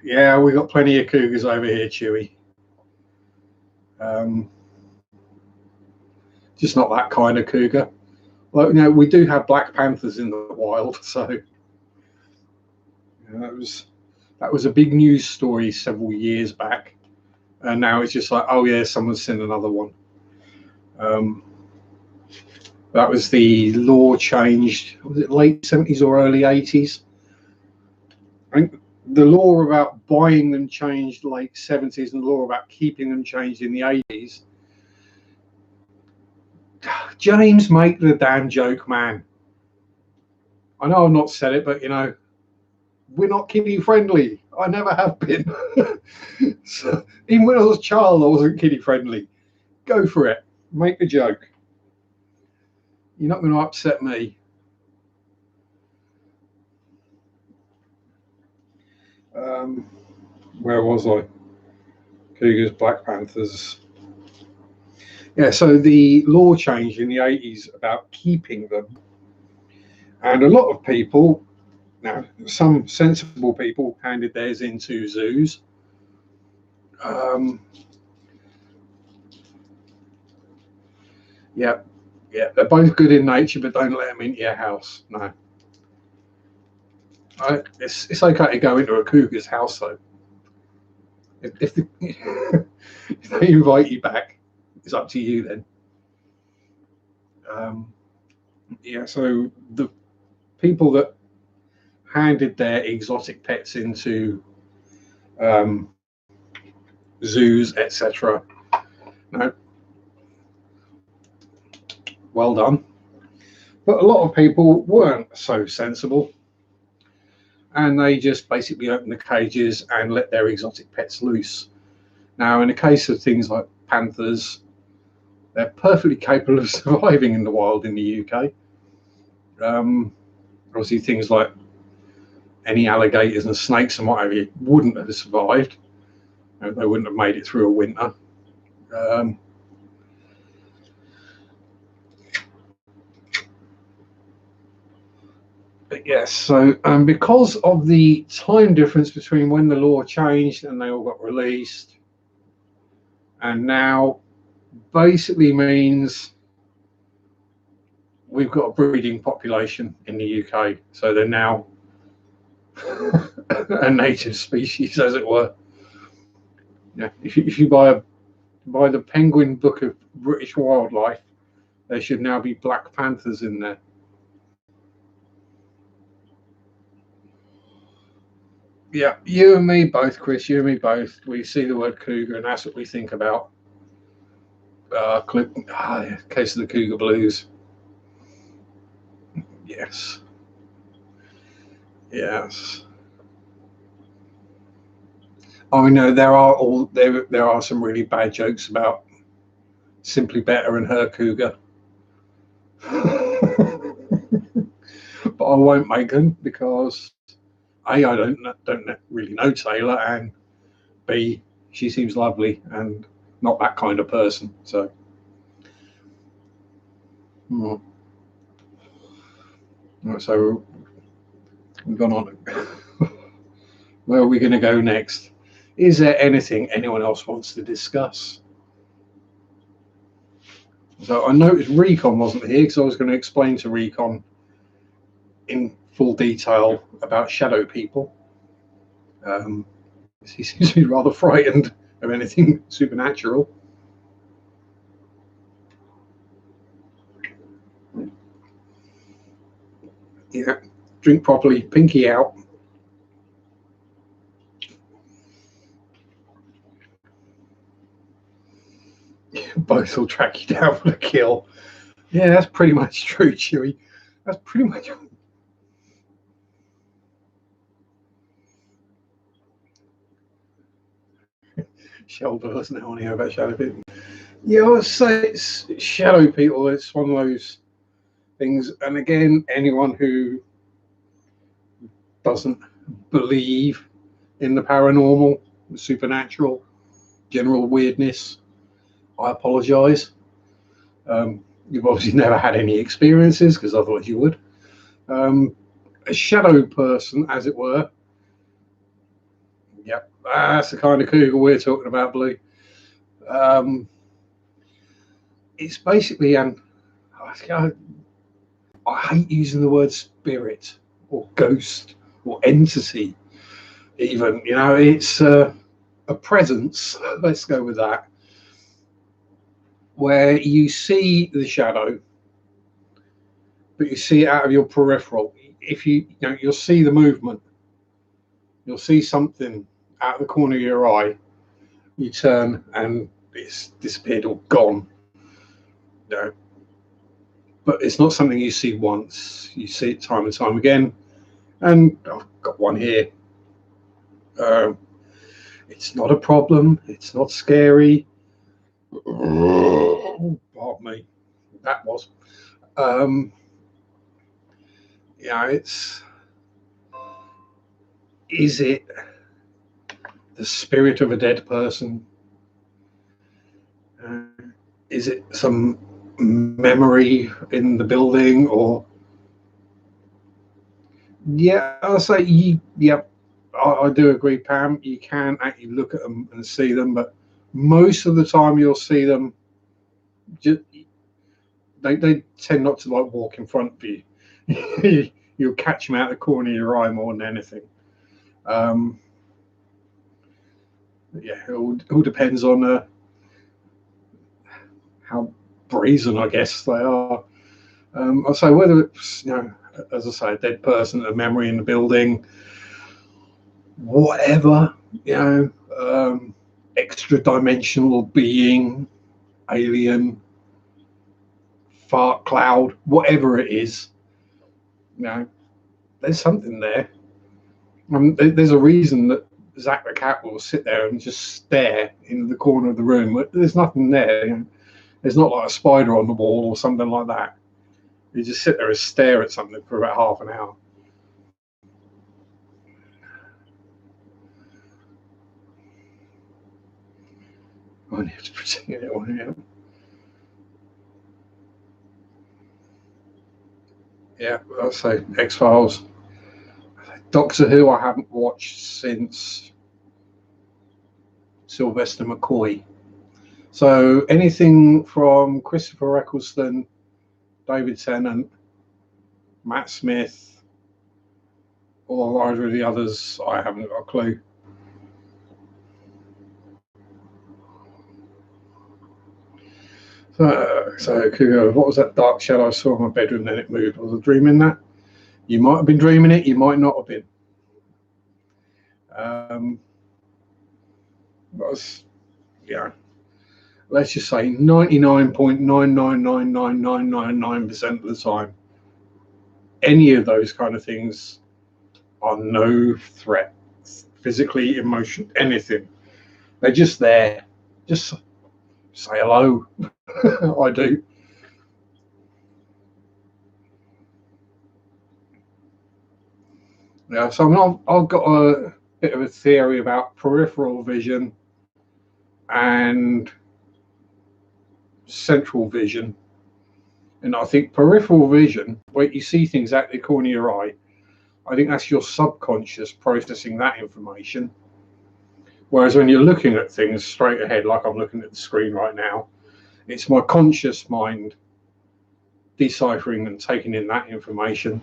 Yeah, we got plenty of cougars over here, Chewy. Just not that kind of cougar. Well, you know, we do have black panthers in the wild, so you know, that was a big news story several years back, and now it's just like, oh yeah, someone's seen another one. That was the law changed. Was it late 70s or early 80s? I think the law about buying them changed late 70s, and the law about keeping them changed in the 80s. James, make the damn joke, man. I know I've not said it, but you know, we're not kiddie friendly. I never have been. So, even when I was a child, I wasn't kiddie friendly. Go for it. Make the joke. You're not going to upset me. Where was I? Cougars, Black Panthers. Yeah, so the law changed in the 80s about keeping them. And a lot of people, now some sensible people, handed theirs into zoos. Yeah, they're both good in nature, but don't let them into your house. No. It's okay to go into a cougar's house, though. If they invite you back, it's up to you then. Yeah, so the people that handed their exotic pets into zoos, etc. No, well done. But a lot of people weren't so sensible, and they just basically opened the cages and let their exotic pets loose. Now, in the case of things like panthers, they're perfectly capable of surviving in the wild in the UK. Obviously, things like any alligators and snakes and whatever wouldn't have survived. They wouldn't have made it through a winter. But yes, so because of the time difference between when the law changed and they all got released, and now basically means we've got a breeding population in the UK. So they're now a native species, as it were. Yeah, if you buy the Penguin Book of British Wildlife, there should now be black panthers in there. Yeah, you and me both, Chris. You and me both. We see the word cougar, and that's what we think about. Case of the Cougar Blues. Yes. Yes. I know there are some really bad jokes about Simply Better and her cougar. But I won't make them because A, I don't really know Taylor, and B, she seems lovely and not that kind of person. So, so we've gone on. Where are we going to go next? Is there anything anyone else wants to discuss? So I noticed Recon wasn't here because I was going to explain to Recon in full detail about shadow people. Um, he seems to be rather frightened of anything supernatural. Yeah, drink properly, pinky out. Both will track you down for the kill. Yeah, that's pretty much true, Chewie. That's pretty much. Shoulder doesn't know anything about shadow people. Yeah, I would say it's shadow people. It's one of those things. And again, anyone who doesn't believe in the paranormal, the supernatural, general weirdness, I apologise. You've obviously never had any experiences, because otherwise you would. A shadow person, as it were. Yep, that's the kind of cougar we're talking about, Blue. It's basically I hate using the word spirit or ghost or entity. Even it's a presence. Let's go with that, where you see the shadow, but you see it out of your peripheral. If you'll see the movement, you'll see something out of the corner of your eye. You turn and it's disappeared or gone. No, but it's not something you see once. You see it time and time again. And I've got one here. It's not a problem. It's not scary. Oh, pardon me. That was. It's. Is it the spirit of a dead person? Is it some memory in the building, or? Yeah, I'll say yep. I do agree, Pam. You can actually look at them and see them, but most of the time you'll see them. Just, they tend not to like walk in front of you. You'll catch them out the corner of your eye more than anything. Yeah, it all depends on how brazen, I guess, they are. I'll say whether it's as I say, a dead person, a memory in the building, whatever, extra dimensional being, alien, fart cloud, whatever it is, there's something there. There's a reason that Zach the cat will sit there and just stare into the corner of the room. There's nothing there. There's not like a spider on the wall or something like that. You just sit there and stare at something for about half an hour. I only have to pretend it one out. Yeah, I'll say X-Files. Doctor Who I haven't watched since Sylvester McCoy. So anything from Christopher Eccleston, David Tennant, Matt Smith, or either of the others, I haven't got a clue. So what was that dark shadow I saw in my bedroom, then it moved? Was I dreaming that? You might have been dreaming it, you might not have been. Let's just say 99.999999% of the time, any of those kind of things are no threat, physically, emotion, anything. They're just there. Just say hello. I do. Yeah, so I've got a bit of a theory about peripheral vision and central vision. And I think peripheral vision, where you see things out the corner of your eye, I think that's your subconscious processing that information. Whereas when you're looking at things straight ahead, like I'm looking at the screen right now, it's my conscious mind deciphering and taking in that information.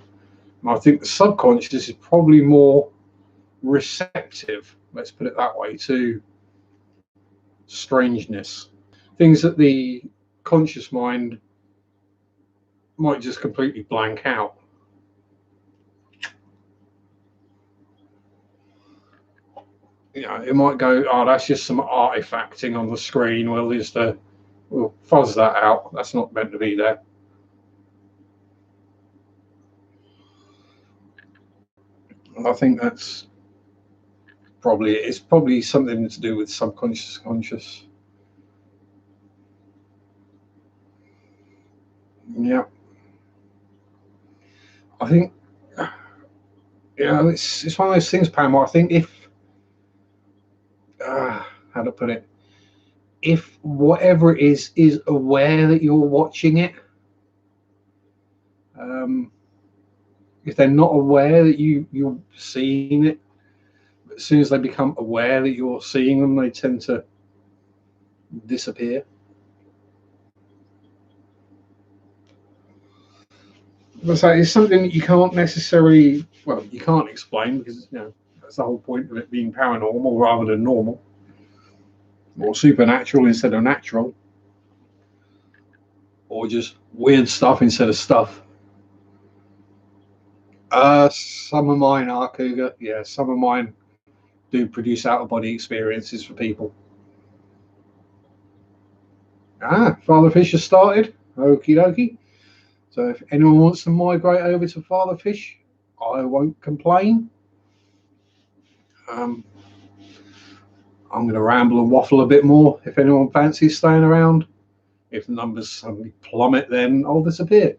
And I think the subconscious is probably more receptive, let's put it that way, to strangeness. Things that the conscious mind might just completely blank out. You know, it might go, oh, that's just some artifacting on the screen. We'll fuzz that out. That's not meant to be there. I think it's probably something to do with subconscious, conscious. Yeah, I think it's one of those things, Pam. I think if how to put it, if whatever it is aware that you're watching it, if they're not aware that you're seeing it, as soon as they become aware that you're seeing them, they tend to disappear. So it's something that you can't necessarily, well, you can't explain, because that's the whole point of it being paranormal rather than normal, or supernatural instead of natural, or just weird stuff instead of stuff. Some of mine are cougar. Yeah, some of mine do produce out of body experiences for people. Father Fish has started. Okie dokie. So if anyone wants to migrate over to Father Fish, I won't complain. I'm going to ramble and waffle a bit more. If anyone fancies staying around, if the numbers suddenly plummet, then I'll disappear.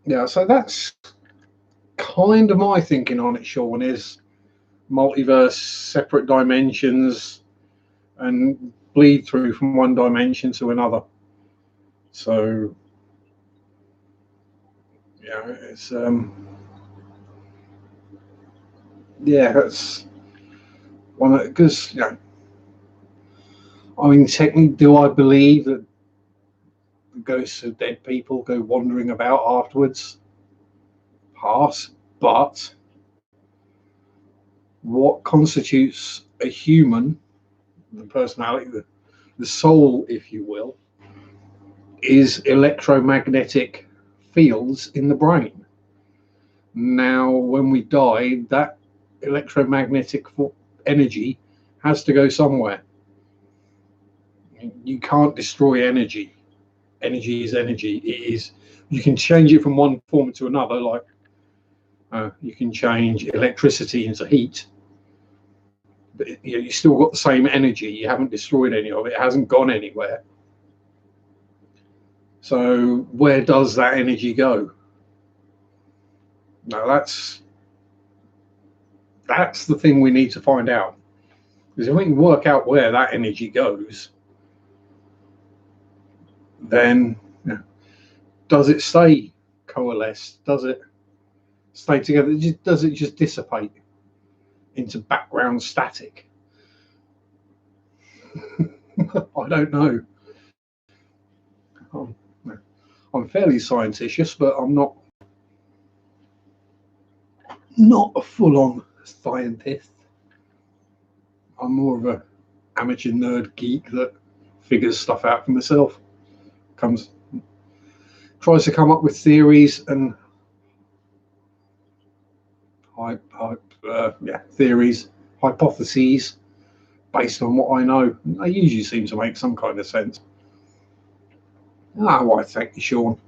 Yeah, so that's kind of my thinking on it, Sean, is multiverse, separate dimensions, and bleed through from one dimension to another. So, yeah, it's that's one of, because I mean, technically, do I believe that ghosts of dead people go wandering about afterwards? Pass. But what constitutes a human, the personality, the soul, if you will, is electromagnetic fields in the brain. Now, when we die, that electromagnetic energy has to go somewhere. You can't destroy energy. Energy is energy. It is. You can change it from one form to another, like you can change electricity into heat, but you still got the same energy. You haven't destroyed any of it. It hasn't gone anywhere. So where does that energy go? Now that's the thing we need to find out. Because if we can work out where that energy goes, then does it stay coalesced? Does it stay together? Does it just dissipate into background static? I don't know. I'm fairly scientitious, but I'm not a full-on scientist. I'm more of a amateur nerd geek that figures stuff out for myself. Tries to come up with theories and theories, hypotheses based on what I know. They usually seem to make some kind of sense. Why, thank you, Sean.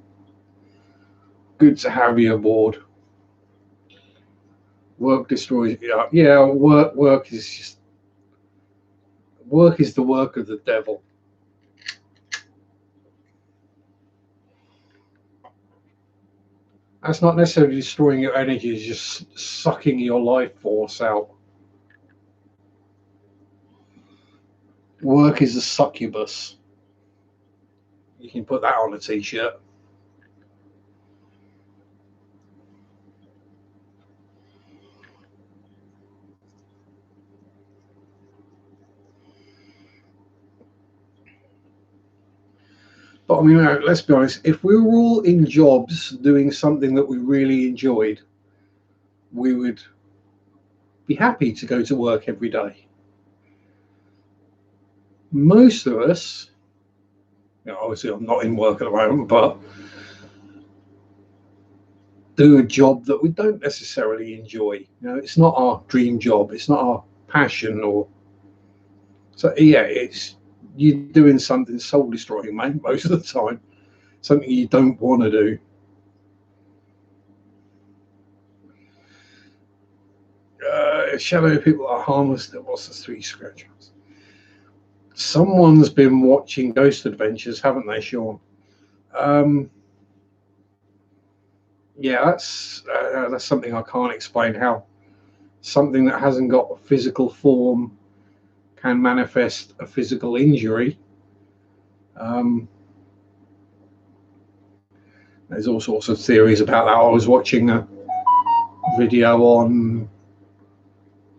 Good to have you aboard. Work destroys. Yeah. Work is the work of the devil. That's not necessarily destroying your energy, it's just sucking your life force out. Work is a succubus. You can put that on a t-shirt. But mean, let's be honest, if we were all in jobs doing something that we really enjoyed, we would be happy to go to work every day. Most of us, obviously I'm not in work at the moment, but do a job that we don't necessarily enjoy. It's not our dream job. It's not our passion, it's you're doing something soul destroying, mate, most of the time. Something you don't want to do. Shadow people are harmless. There was the 3 scratch-ups. Someone's been watching Ghost Adventures, haven't they, Sean? Yeah, that's something I can't explain, how something that hasn't got a physical form can manifest a physical injury. There's all sorts of theories about that. I was watching a video on,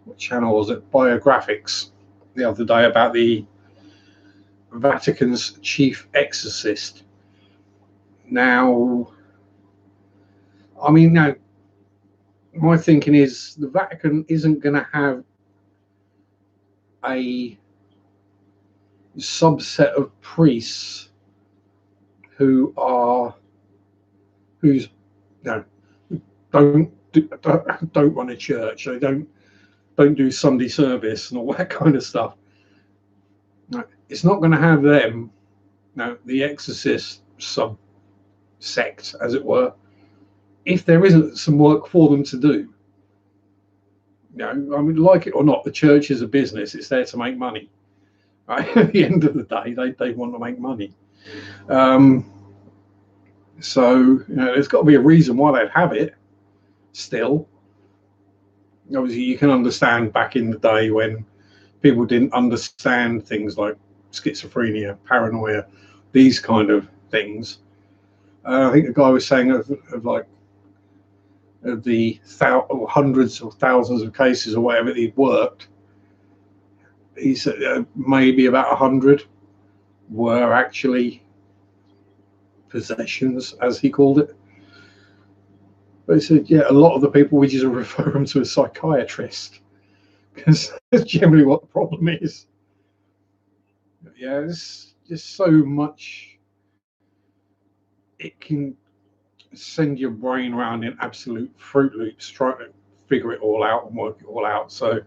what channel was it? Biographics, the other day, about the Vatican's chief exorcist. Now, my thinking is the Vatican isn't going to have a subset of priests who don't run a church. They don't do Sunday service and all that kind of stuff. No, it's not going to have them. No, the exorcist sect, as it were, if there isn't some work for them to do. Like it or not, the church is a business. It's there to make money. Right? At the end of the day, they want to make money. So there's got to be a reason why they'd have it. Still, obviously, you can understand back in the day when people didn't understand things like schizophrenia, paranoia, these kind of things. I think the guy was saying of the hundreds or thousands of cases or whatever that he'd worked, he said maybe about 100 were actually possessions, as he called it. But he said, a lot of the people, we just refer them to a psychiatrist, because that's generally what the problem is. There's just so much it can send your brain around in absolute Fruit Loops, trying to figure it all out and work it all out. So,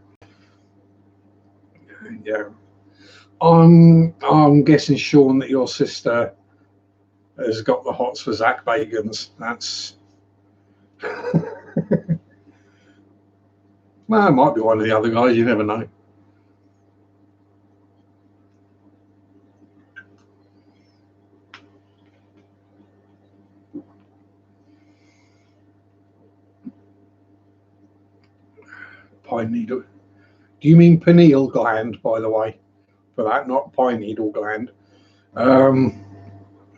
I'm guessing, Sean, that your sister has got the hots for Zach Bagans. That's well, it might be one of the other guys. You never know. Pine needle. Do you mean pineal gland, by the way? For that, not pine needle gland.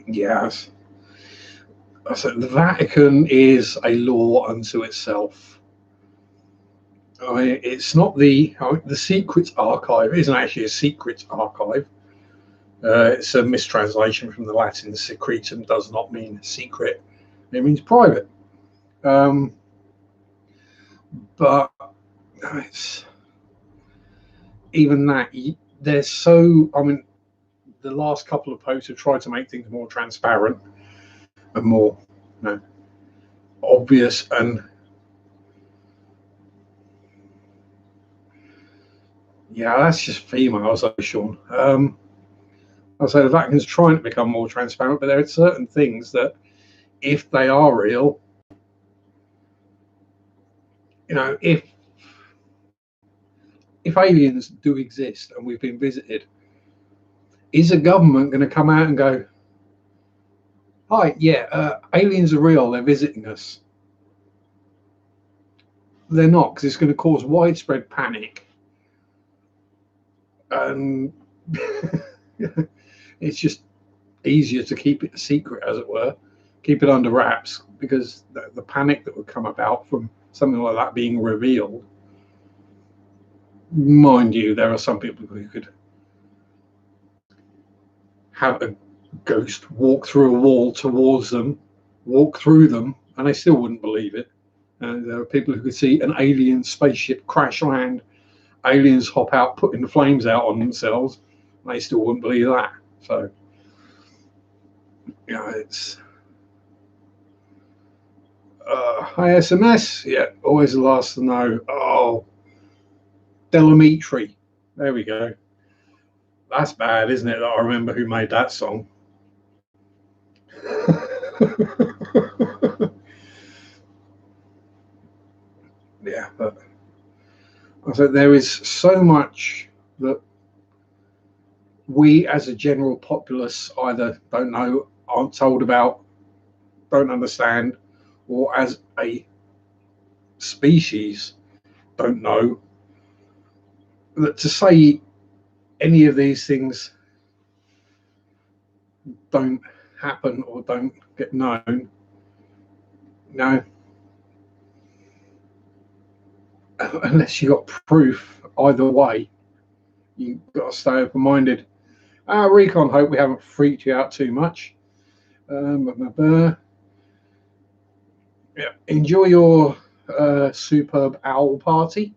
Yes. So the Vatican is a law unto itself. It's not the secrets archive. It isn't actually a secrets archive. It's a mistranslation from the Latin. Secretum does not mean secret. It means private. But it's even that. There's so. The last couple of posts have tried to make things more transparent and more, obvious, and that's just females, though, Sean. I'll say the Vatican's trying to become more transparent, but there are certain things that, if they are real, if aliens do exist and we've been visited, is a government going to come out and go, hi, aliens are real, they're visiting us? They're not, because it's going to cause widespread panic. And it's just easier to keep it a secret, as it were, keep it under wraps, because the panic that would come about from something like that being revealed. Mind you, there are some people who could have a ghost walk through a wall towards them, walk through them, and they still wouldn't believe it. And there are people who could see an alien spaceship crash land, aliens hop out, putting the flames out on themselves, and they still wouldn't believe that. So, it's ISMS, yeah, always the last to know. Oh, Delamitri, there we go. That's bad, isn't it? That I remember who made that song. Yeah, but I said there is so much that we as a general populace either don't know, aren't told about, don't understand, or as a species don't know, that to say any of these things don't happen or don't get known, no, unless you got proof either way, you've got to stay open-minded. Recon, hope we haven't freaked you out too much. Yeah, enjoy your superb owl party,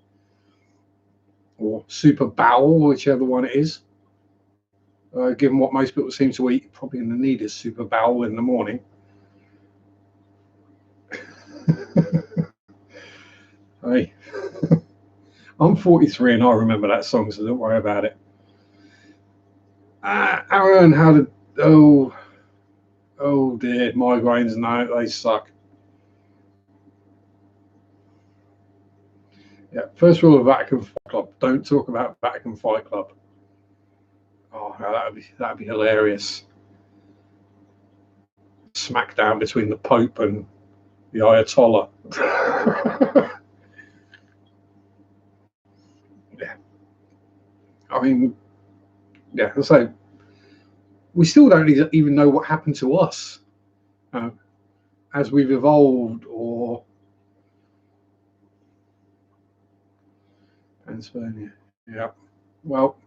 or super bowel, whichever one it is. Given what most people seem to eat, you're probably going to need a super bowel in the morning. Hey, I'm 43 and I remember that song, so don't worry about it. Aaron, how did? Oh dear, migraines. No, they suck. Yeah, first rule of Vatican Fight Club: don't talk about Vatican Fight Club. Oh, that'd be hilarious. Smackdown between the Pope and the Ayatollah. Yeah, I mean, yeah. So we still don't even know what happened to us as we've evolved, or Pennsylvania. Yeah. Well,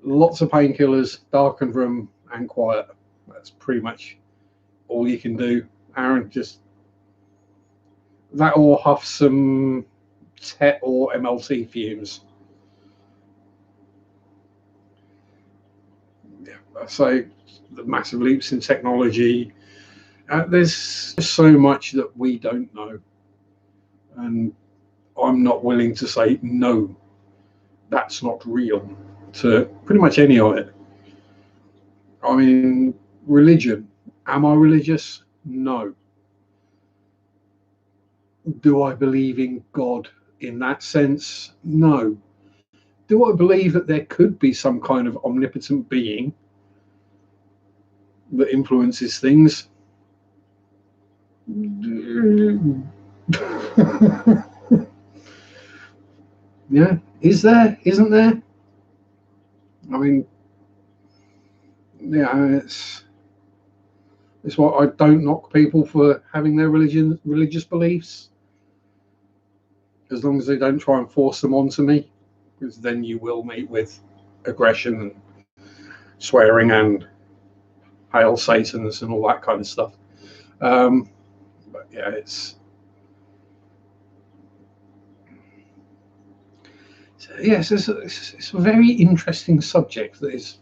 lots of painkillers, darkened room, and quiet. That's pretty much all you can do. Aaron, just that, or huff some TET or MLT fumes. Yeah. So the massive leaps in technology. There's so much that we don't know, and I'm not willing to say no, that's not real to pretty much any of it. I mean, religion. Am I religious? No. Do I believe in God in that sense? No. Do I believe that there could be some kind of omnipotent being that influences things? Yeah. Is there? Isn't there? I mean, yeah, it's why I don't knock people for having their religious beliefs, as long as they don't try and force them onto me, because then you will meet with aggression and swearing and hail Satans and all that kind of stuff. But yeah, yes, it's a very interesting subject. That is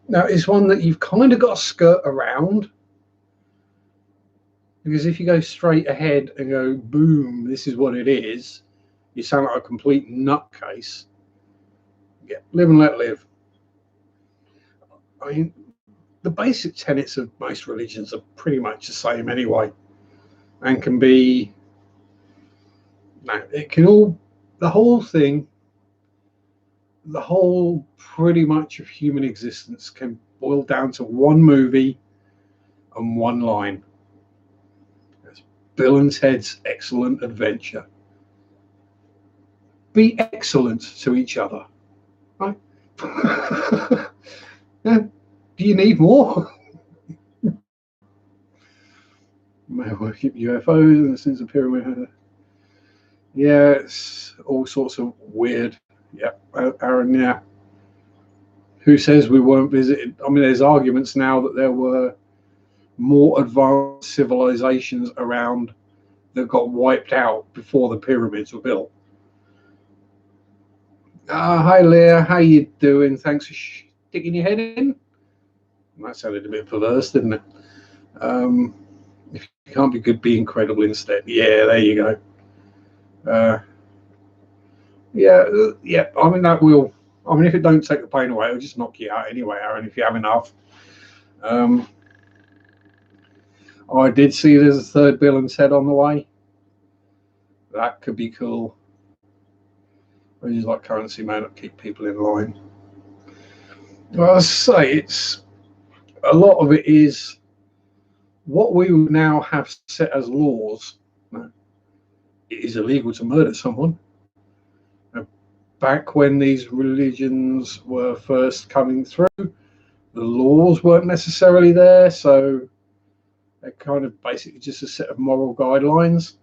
now it's one that you've kind of got to skirt around, because if you go straight ahead and go boom, this is what it is, you sound like a complete nutcase. Yeah, live and let live. I mean, the basic tenets of most religions are pretty much the same anyway, and can be. Now, it can all, the whole thing, the whole pretty much of human existence can boil down to one movie and one line. It's Bill and Ted's Excellent Adventure. Be excellent to each other, right? Yeah. Do you need more? May worship UFOs and the sins of pyramid. Yeah, it's all sorts of weird. Yeah, Aaron. Yeah, Who says we weren't visited? I mean, there's arguments now that there were more advanced civilizations around that got wiped out before the pyramids were built. Hi Leah, how you doing? Thanks for sticking your head in. That sounded a bit perverse, didn't it? If you can't be good, be incredible instead. Yeah, there you go. Yeah. I mean, that will. I mean, if it don't take the pain away, it'll just knock you out anyway, Aaron. If you have enough. I did see there's a third Bill and Ted on the way. That could be cool. I just like currency may not keep people in line. Well, I say it's a lot of it is what we now have set as laws. It is illegal to murder someone. Back when these religions were first coming through, the laws weren't necessarily there, so they're kind of basically just a set of moral guidelines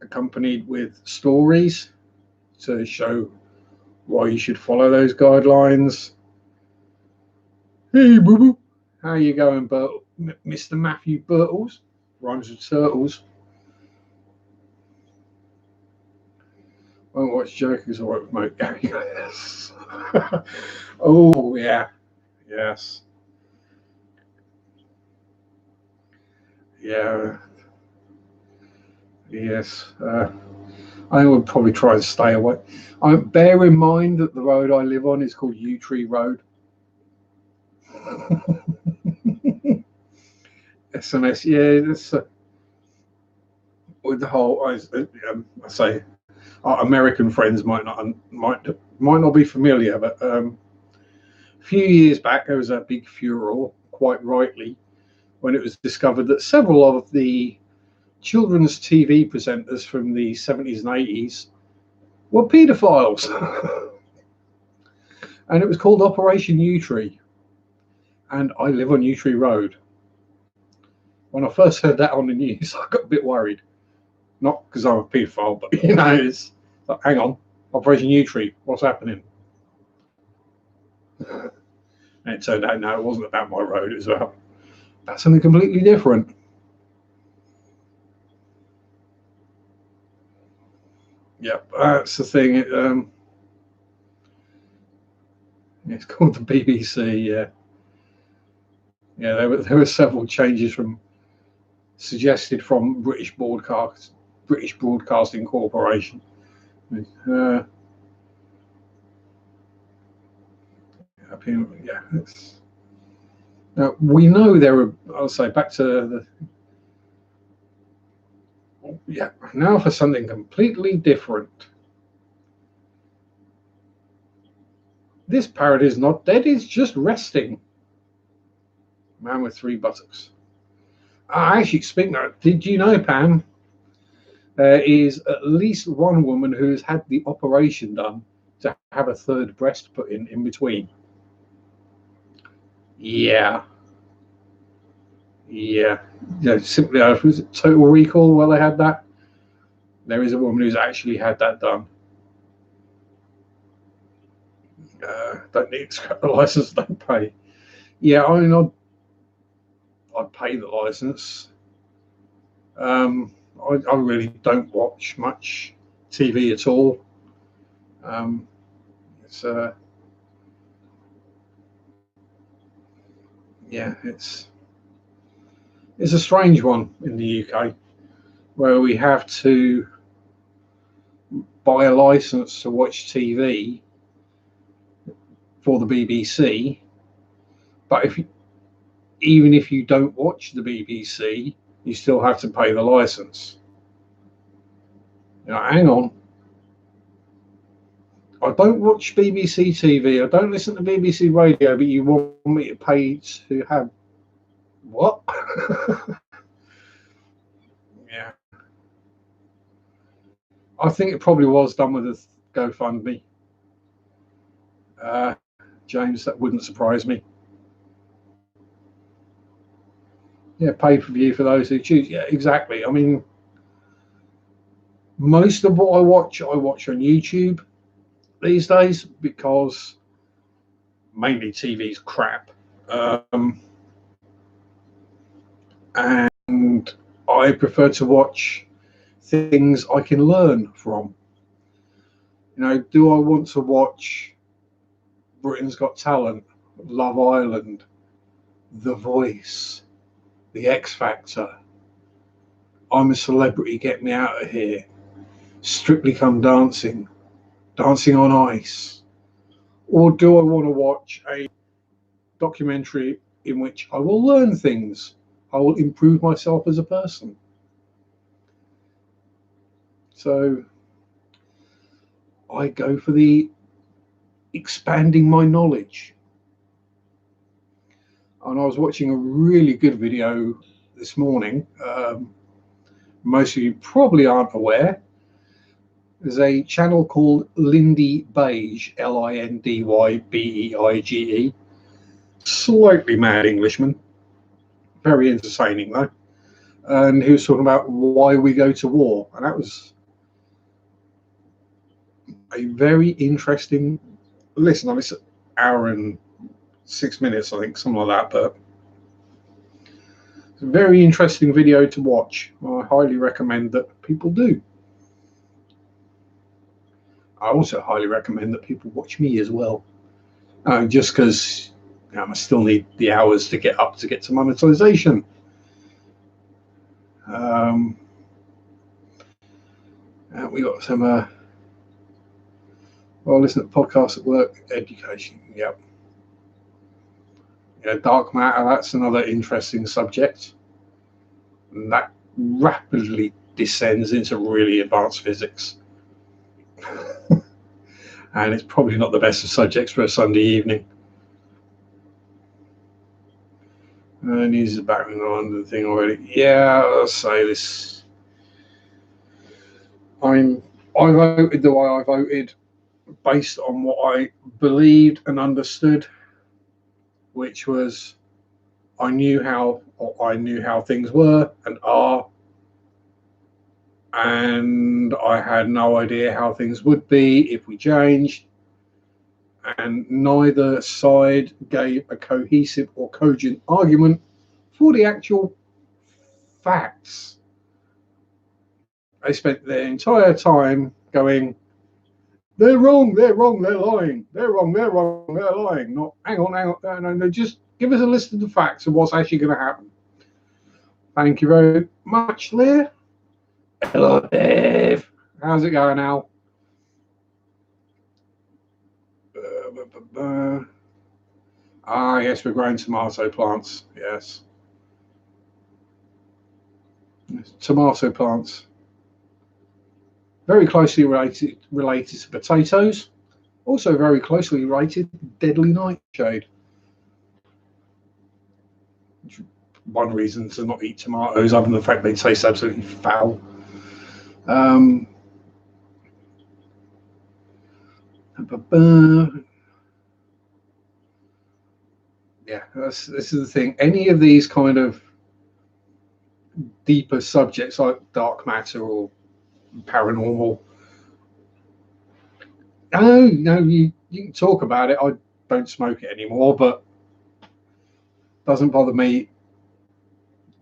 accompanied with stories to show why you should follow those guidelines. Hey, boo boo, how you going, Mr. Matthew Birtles? Rhymes with turtles. Won't watch Jokers or remote Gary. Yes. Oh yeah, yes, yeah, yes. I would probably try and stay away. Bear in mind that the road I live on is called Yew Tree Road. SMS, yeah, that's with the whole. I say, our American friends might not be familiar, but a few years back there was a big furor, quite rightly, when it was discovered that several of the children's TV presenters from the 70s and 80s were paedophiles. And it was called Operation Yew Tree. And I live on Yew Tree Road. When I first heard that on the news, I got a bit worried. Not because I'm a paedophile, but it's like, hang on, Operation Yew Tree, what's happening? And it turned out, no, it wasn't about my road, it was about something completely different. Yep, that's the thing. It's called the BBC. Yeah. There were several changes suggested from British Broadcasting Corporation. Yeah. Now we know there are. I'll say back to now for something completely different. This parrot is not dead, it's just resting. Man with 3 buttocks. Actually, speaking of, did you know, Pam, there is at least one woman who has had the operation done to have a third breast put in between? Yeah. Simply, was it Total Recall where they had that? There is a woman who's actually had that done. Don't need to scrap the license, don't pay. Yeah, I mean, I'd pay the license. I really don't watch much TV at all. It's it's a strange one in the UK where we have to buy a license to watch TV for the BBC, but even if you don't watch the BBC, you still have to pay the license. Hang on. I don't watch BBC TV. I don't listen to BBC radio, but you want me to pay to have what? Yeah. I think it probably was done with a GoFundMe. James, that wouldn't surprise me. Yeah, pay-per-view for those who choose. Yeah, exactly. I mean, most of what I watch on YouTube these days, because mainly TV's crap. And I prefer to watch things I can learn from. You know, do I want to watch Britain's Got Talent, Love Island, The Voice, The X Factor, I'm a Celebrity, Get Me Out of Here, Strictly Come Dancing, Dancing on Ice? Or do I want to watch a documentary in which I will learn things? I will improve myself as a person. So I go for the expanding my knowledge. And I was watching a really good video this morning. Most of you probably aren't aware. There's a channel called Lindy Beige, Lindybbeige. Slightly mad Englishman. Very entertaining though. And he was talking about why we go to war. And that was a very interesting listen. I mean, it's an hour and 6 minutes, I think, something like that. But it's a very interesting video to watch. I highly recommend that people do. I also highly recommend that people watch me as well. Just because I still need the hours to get to monetization. We got some listen to podcasts at work, education. Yep. Yeah, dark matter, that's another interesting subject. And that rapidly descends into really advanced physics. And it's probably not the best of subjects for a Sunday evening. And he's battling on the thing already. Yeah, I'll say this. I voted the way I voted based on what I believed and understood, which was I knew how things were and are, and I had no idea how things would be if we changed, and neither side gave a cohesive or cogent argument for the actual facts. They spent their entire time going, they're wrong, they're lying, they're wrong, they're lying. Not, hang on, no, just give us a list of the facts of what's actually going to happen. Thank you very much, Leah. Hello, Dave. How's it going, Al? Yes, we're growing tomato plants. Yes. Tomato plants. Very closely related to potatoes. Also very closely related to deadly nightshade. One reason to not eat tomatoes, other than the fact they taste absolutely foul. Yeah, this is the thing. Any of these kind of deeper subjects like dark matter or paranormal, no, you can talk about it. I don't smoke it anymore, but doesn't bother me.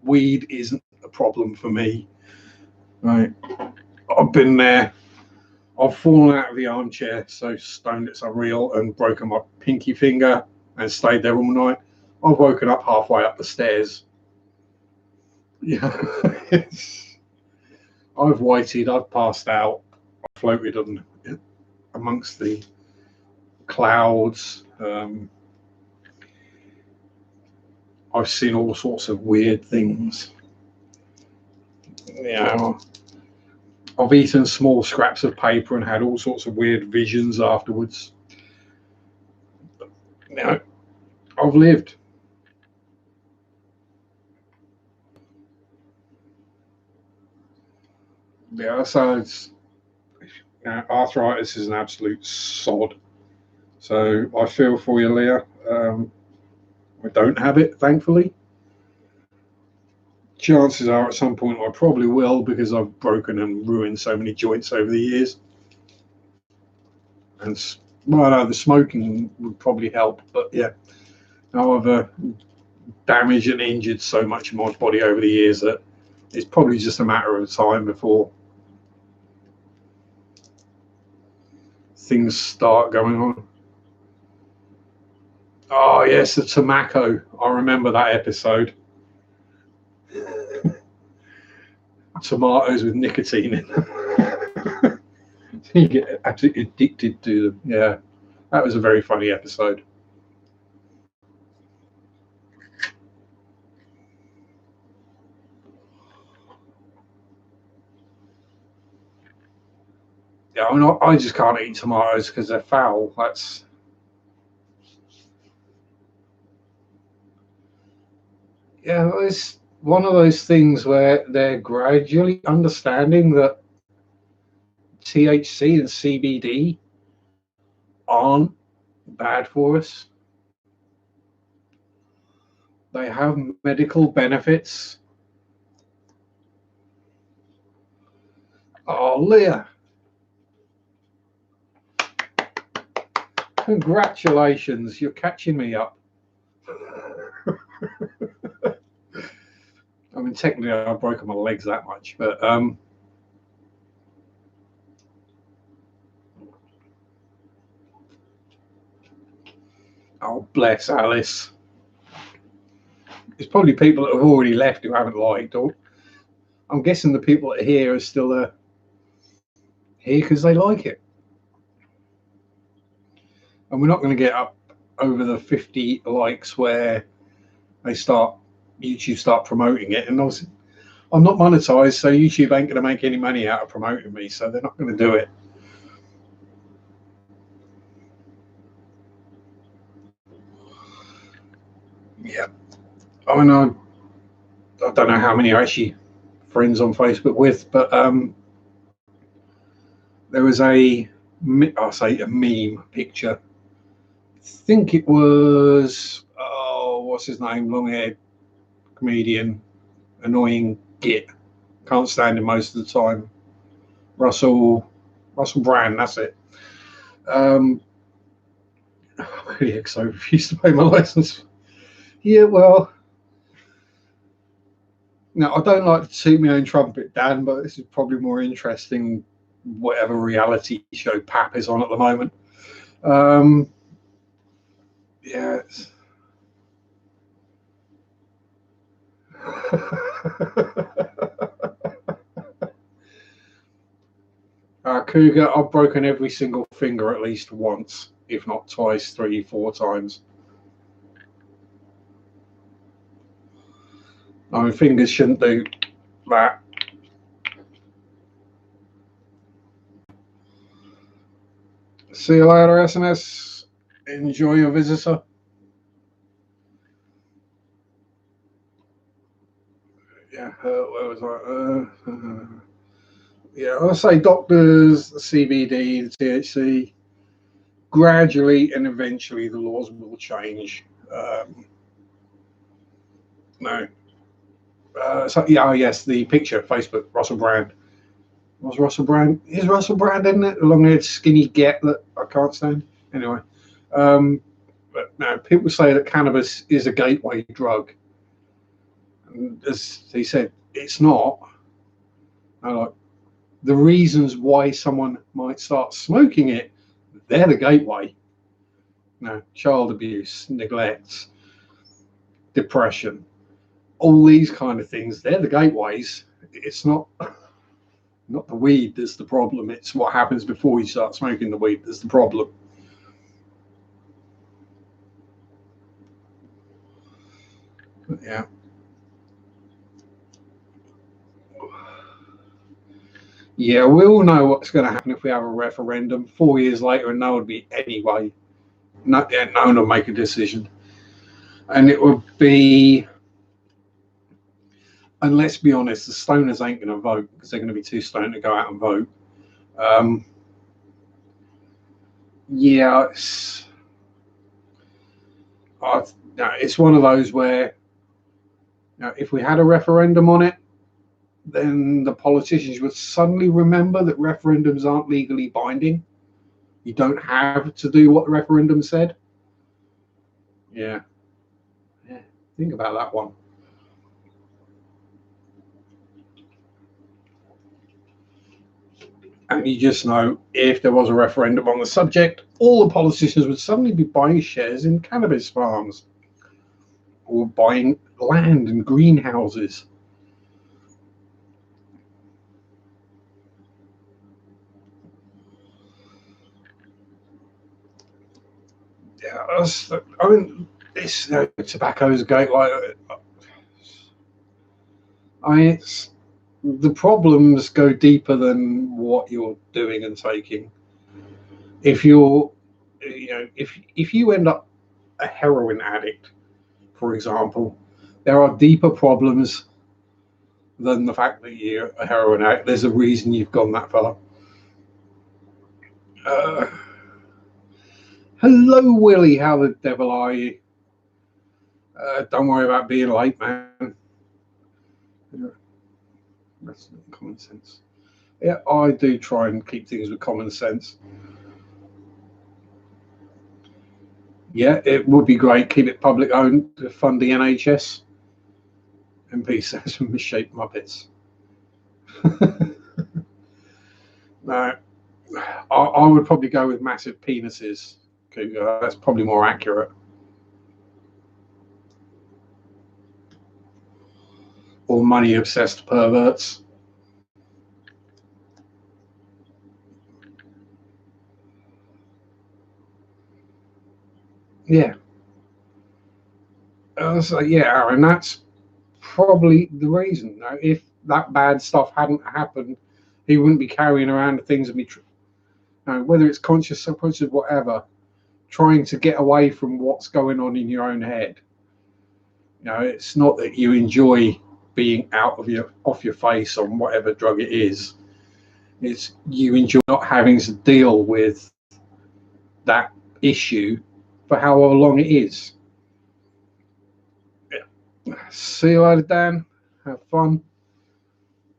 Weed isn't a problem for me. Right, I've been there. I've fallen out of the armchair, so stoned it's unreal, and broken my pinky finger and stayed there all night. I've woken up halfway up the stairs. Yeah, I've waited. I've passed out. I floated on amongst the clouds. I've seen all sorts of weird things. Yeah, I've eaten small scraps of paper and had all sorts of weird visions afterwards. Now, I've lived. Yeah, so it's, arthritis is an absolute sod. So I feel for you, Leah. I don't have it, thankfully. Chances are at some point I probably will, because I've broken and ruined so many joints over the years. And Well, no, the smoking would probably help, but yeah, I've damaged and injured so much in my body over the years that it's probably just a matter of time before things start going on. Oh yes, the tobacco. I remember that episode. Tomatoes with nicotine in them. You get absolutely addicted to them. Yeah, that was a very funny episode. Yeah, I just can't eat tomatoes because they're foul. It's one of those things where they're gradually understanding that THC and CBD aren't bad for us. They have medical benefits. Oh, Leah, congratulations, you're catching me up. I mean, technically, I've broken my legs that much, but oh, bless Alice. There's probably people that have already left who haven't liked, or I'm guessing the people that are here are still here because they like it. And we're not going to get up over the 50 likes where YouTube start promoting it. And obviously, I'm not monetized, so YouTube ain't going to make any money out of promoting me, so they're not going to do it. Yeah. I mean, I don't know how many are actually friends on Facebook with, but there was I'll say a meme picture. I think it was, oh, what's his name? Long haired comedian, annoying git. Can't stand him most of the time. Russell Brand, that's it. Yeah, because I refused to pay my license. Yeah, well, no, I don't like to toot my own trumpet, Dan, but this is probably more interesting. Whatever reality show Pap is on at the moment. Yeah. Cougar, I've broken every single finger at least once, if not twice, 3, 4 times. I mean, fingers shouldn't do that. See you later, SNS. Enjoy your visitor. Yeah, where was I? Yeah, I'll say doctors, the CBD, the THC, gradually and eventually the laws will change. No. Oh, yes, the picture, Facebook, Russell Brand. Was Russell Brand? Is Russell Brand in it? The long-haired, skinny get that I can't stand. Anyway, but no, people say that cannabis is a gateway drug. And as he said, it's not. Like, the reasons why someone might start smoking it, they're the gateway. Child abuse, neglect, depression, all these kind of things, they're the gateways. It's not the weed that's the problem. It's what happens before you start smoking the weed that's the problem. Yeah. Yeah, we all know what's going to happen if we have a referendum 4 years later, and no one would be anyway. No one will make a decision. And it would be, and let's be honest, the stoners ain't going to vote because they're going to be too stoned to go out and vote. Yeah, it's one of those where if we had a referendum on it, then the politicians would suddenly remember that referendums aren't legally binding. You don't have to do what the referendum said. Yeah. Think about that one. And you just know, if there was a referendum on the subject, all the politicians would suddenly be buying shares in cannabis farms or buying land and greenhouses. Yeah, I mean, this tobacco's going like. It's the problems go deeper than what you're doing and taking. If you're, if you end up a heroin addict, for example, there are deeper problems than the fact that you're a heroin addict. There's a reason you've gone that far. Hello, Willie. How the devil are you? Don't worry about being late, man. That's common sense. Yeah, I do try and keep things with common sense. Yeah, it would be great. Keep it public owned to fund the NHS. MP says from misshaped Muppets. No, I would probably go with massive penises. That's probably more accurate. Or money obsessed perverts. Yeah. So yeah, and that's probably the reason. If that bad stuff hadn't happened, he wouldn't be carrying around things and be, whether it's conscious, subconscious, whatever, trying to get away from what's going on in your own head. It's not that you enjoy being off your face on whatever drug it is. It's you enjoy not having to deal with that issue for however long it is. See you later, Dan. Have fun.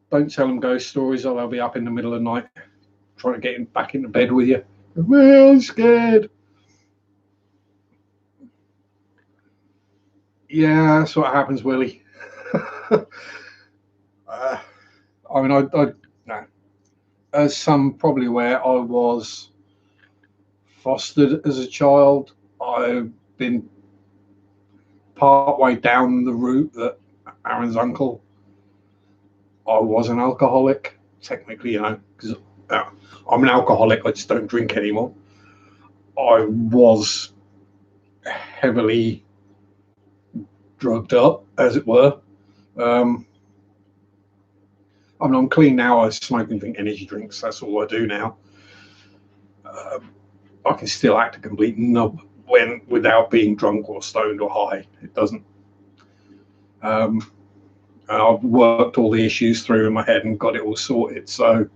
Don't tell them ghost stories or they'll be up in the middle of the night trying to get back into bed with you. Well, I'm scared. Yeah, that's what happens, Willie. I mean, no. As some probably aware, I was fostered as a child. I've been part way down the route that Aaron's uncle. I was an alcoholic, technically, because I'm an alcoholic. I just don't drink anymore. I was heavily drugged up, as it were. I mean, I'm clean now. I smoke and drink energy drinks. That's all I do now. I can still act a complete nub without being drunk or stoned or high. It doesn't. And I've worked all the issues through in my head and got it all sorted. So,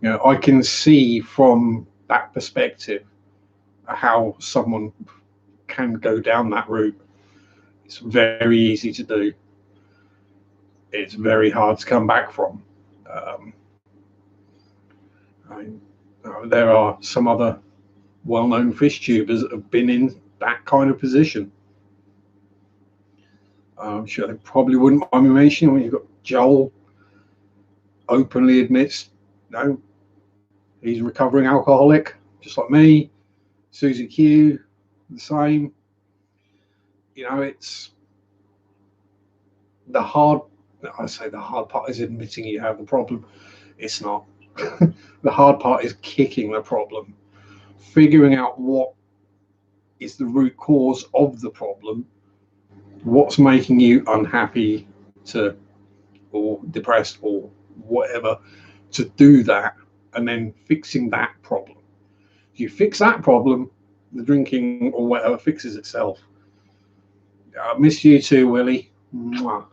I can see from that perspective how someone can go down that route. It's very easy to do. It's very hard to come back from. There are some other well-known fish tubers that have been in that kind of position. I'm sure they probably wouldn't mind me mentioning when you've got Joel openly admits, he's a recovering alcoholic, just like me. Susie Q, the same. It's the hard. I say the hard part is admitting you have the problem. It's not. The hard part is kicking the problem, figuring out what is the root cause of the problem, what's making you unhappy or depressed or whatever, to do that, and then fixing that problem. If you fix that problem, the drinking or whatever fixes itself. I miss you too, Willie. Mwah.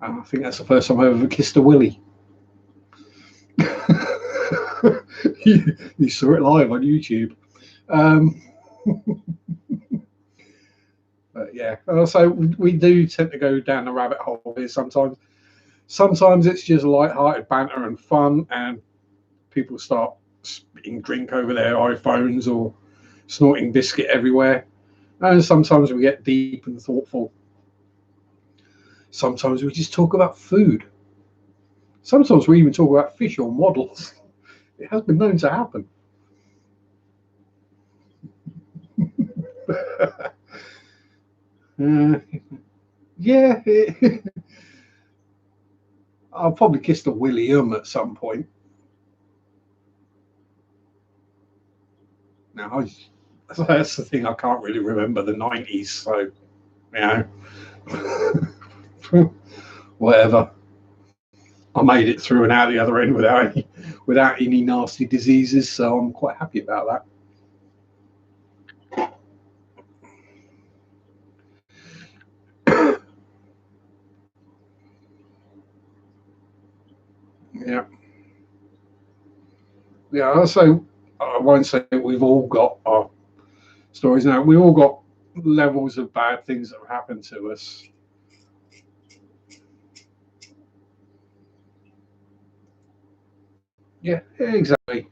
I think that's the first time I ever kissed a Willie. You saw it live on YouTube. But yeah, so we do tend to go down the rabbit hole here sometimes. Sometimes it's just light-hearted banter and fun, and people start spitting drink over their iPhones or snorting biscuit everywhere. And sometimes we get deep and thoughtful. Sometimes we just talk about food. Sometimes we even talk about fish or models. It has been known to happen. Yeah, I'll probably kiss the William at some point. Now, that's the thing, I can't really remember the 90s, so, you know, whatever. I made it through and out the other end without any nasty diseases, so I'm quite happy about that. Yeah. Yeah, I won't say we've all got our stories now. We've all got levels of bad things that have happened to us. Yeah, exactly.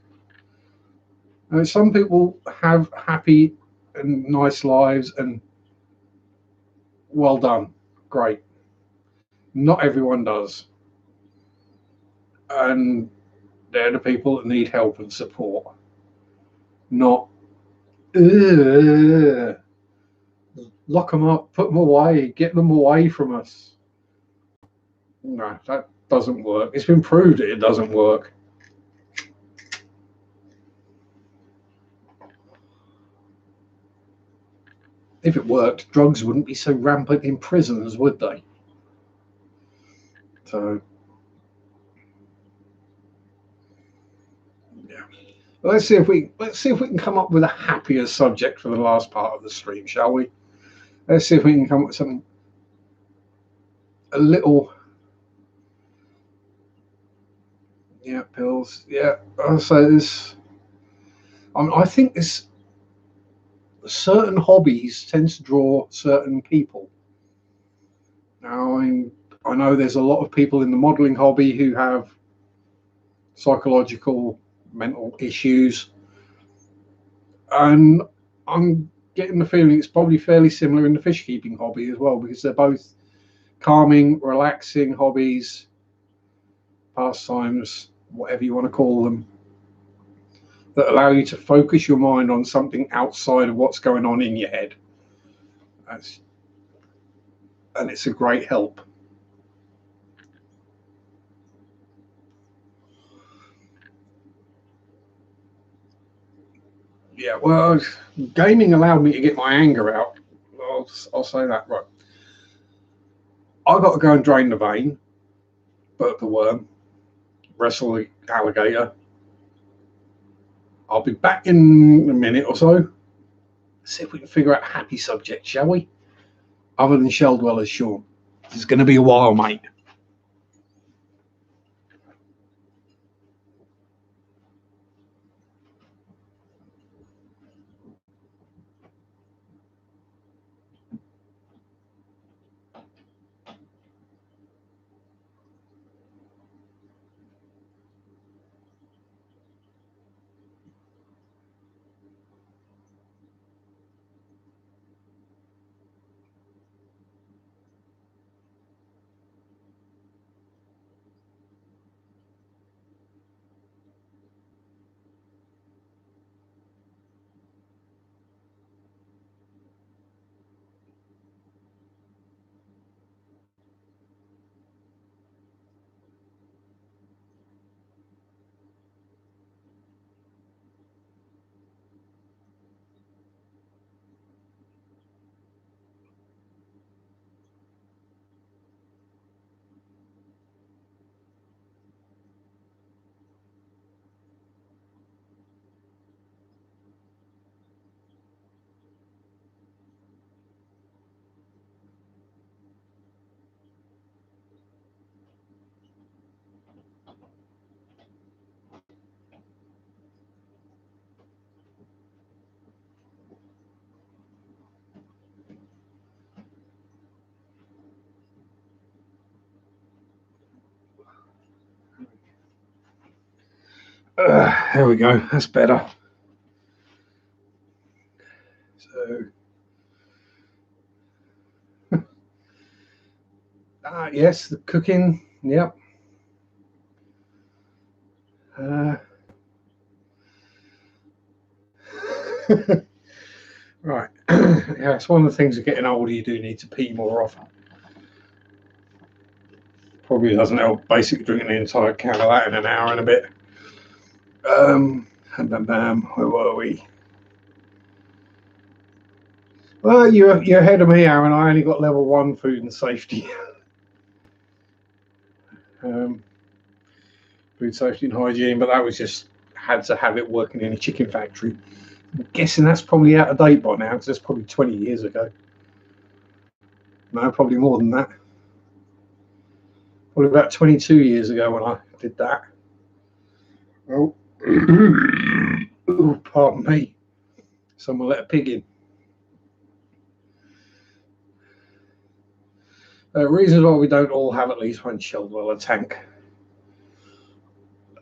Some people have happy and nice lives, and well done, great. Not everyone does, and they're the people that need help and support. Not lock them up, put them away, get them away from us. No, that doesn't work. It's been proved that it doesn't work. If it worked, drugs wouldn't be so rampant in prisons, would they? So, yeah. Well, let's see if we can come up with a happier subject for the last part of the stream, shall we? Let's see if we can come up with something a little. Yeah, pills. Yeah. So this. I think this certain hobbies tend to draw certain people. Now, I know there's a lot of people in the modelling hobby who have psychological, mental issues, and I'm getting the feeling it's probably fairly similar in the fish keeping hobby as well, because they're both calming, relaxing hobbies, pastimes, whatever you want to call them, that allow you to focus your mind on something outside of what's going on in your head. That's, and it's a great help. Yeah, well, gaming allowed me to get my anger out. I'll say that. Right. I got to go and drain the vein, burp the worm, wrestle the alligator. I'll be back in a minute or so. See if we can figure out a happy subject, shall we? Other than shell dwellers, Sean. It's going to be a while, mate. There we go. That's better. So, yes, the cooking. Yep. Right. Yeah, it's one of the things of getting older. You do need to pee more often. Probably doesn't help. Basically, drinking the entire can of that in an hour and a bit. Where were we? Well, you're ahead of me, Aaron. I only got level 1 food and safety. Food safety and hygiene, but that was just had to have it working in a chicken factory. I'm guessing that's probably out of date by now because that's probably 20 years ago. No, probably more than that. Probably about 22 years ago when I did that. Oh, ooh, pardon me. Someone let a pig in. Reasons why we don't all have at least one shelled well a tank.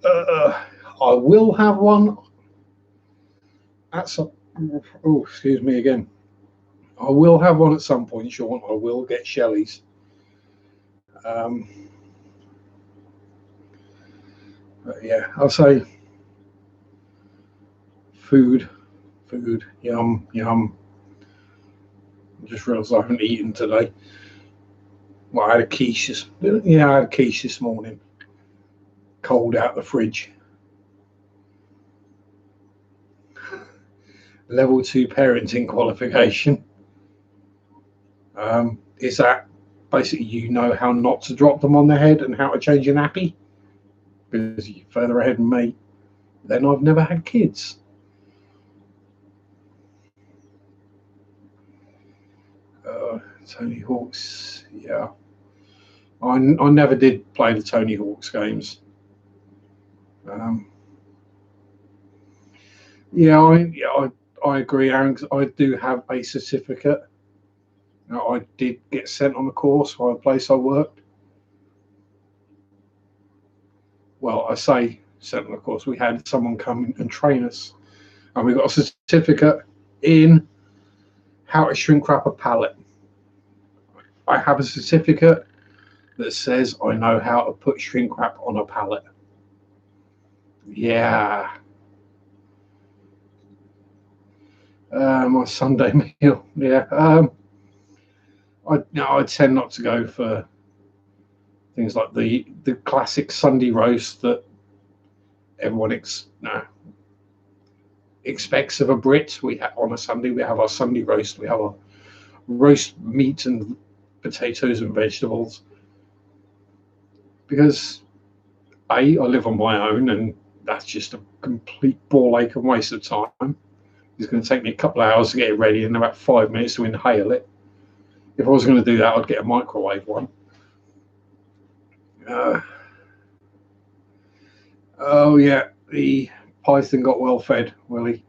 I will have one. Oh, excuse me again. I will have one at some point, Sean. I will get Shelley's. But yeah, I'll say food, yum. I just realised I haven't eaten today. Well, I had a quiche. I had a quiche this morning. Cold out the fridge. Level 2 parenting qualification. Is that basically you know how not to drop them on their head and how to change your nappy? Because you're further ahead than me. Then I've never had kids. Tony Hawk's, yeah. I never did play the Tony Hawk's games. I agree, Aaron. I do have a certificate. I did get sent on a course by the place I worked. Well, I say sent on a course. We had someone come and train us, and we got a certificate in how to shrink wrap a pallet. I have a certificate that says I know how to put shrink wrap on a pallet. Yeah. My Sunday meal. Yeah. I tend not to go for things like the classic Sunday roast that everyone expects of a Brit. On a Sunday we have our Sunday roast. We have our roast meat and potatoes and vegetables. Because I live on my own, and that's just a complete ball ache and waste of time. It's going to take me a couple of hours to get it ready and about 5 minutes to inhale it. If I was going to do that, I'd get a microwave one. Oh yeah, the python got well fed, Willie.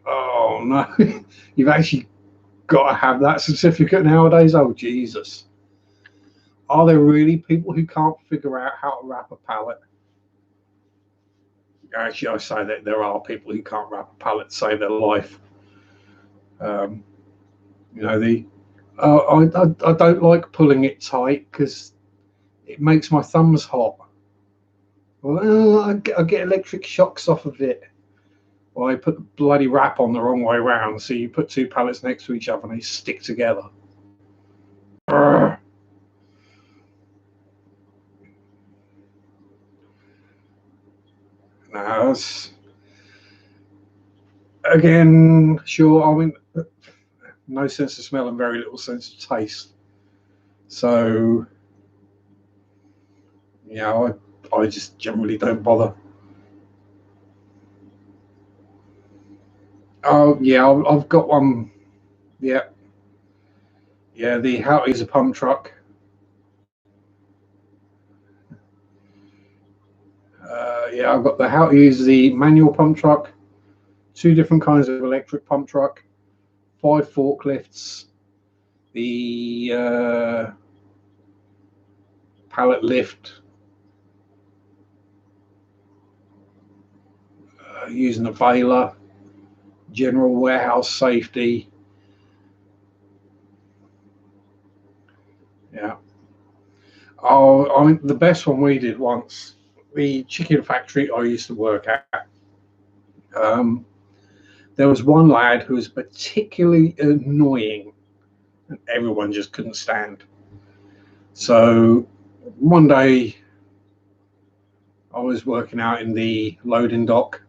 Oh no, you've actually got to have that certificate nowadays. Oh Jesus, are there really people who can't figure out how to wrap a pallet? Actually, I say that there are people who can't wrap a pallet to save their life. I don't like pulling it tight because it makes my thumbs hot. Well, I get electric shocks off of it. Well, I put the bloody wrap on the wrong way around, so you put two pallets next to each other and they stick together. Urgh. No, that's, again, sure. I mean, no sense of smell and very little sense of taste. So, I just generally don't bother. Oh yeah, I've got one. Yeah, the Houghty's a pump truck. I've got the Houghty's the manual pump truck, 2 different kinds of electric pump truck, 5 forklifts, the pallet lift, using a baler, general warehouse safety. Yeah. Oh, I mean, the best one we did once, the chicken factory I used to work at. There was one lad who was particularly annoying, and everyone just couldn't stand. So one day I was working out in the loading dock,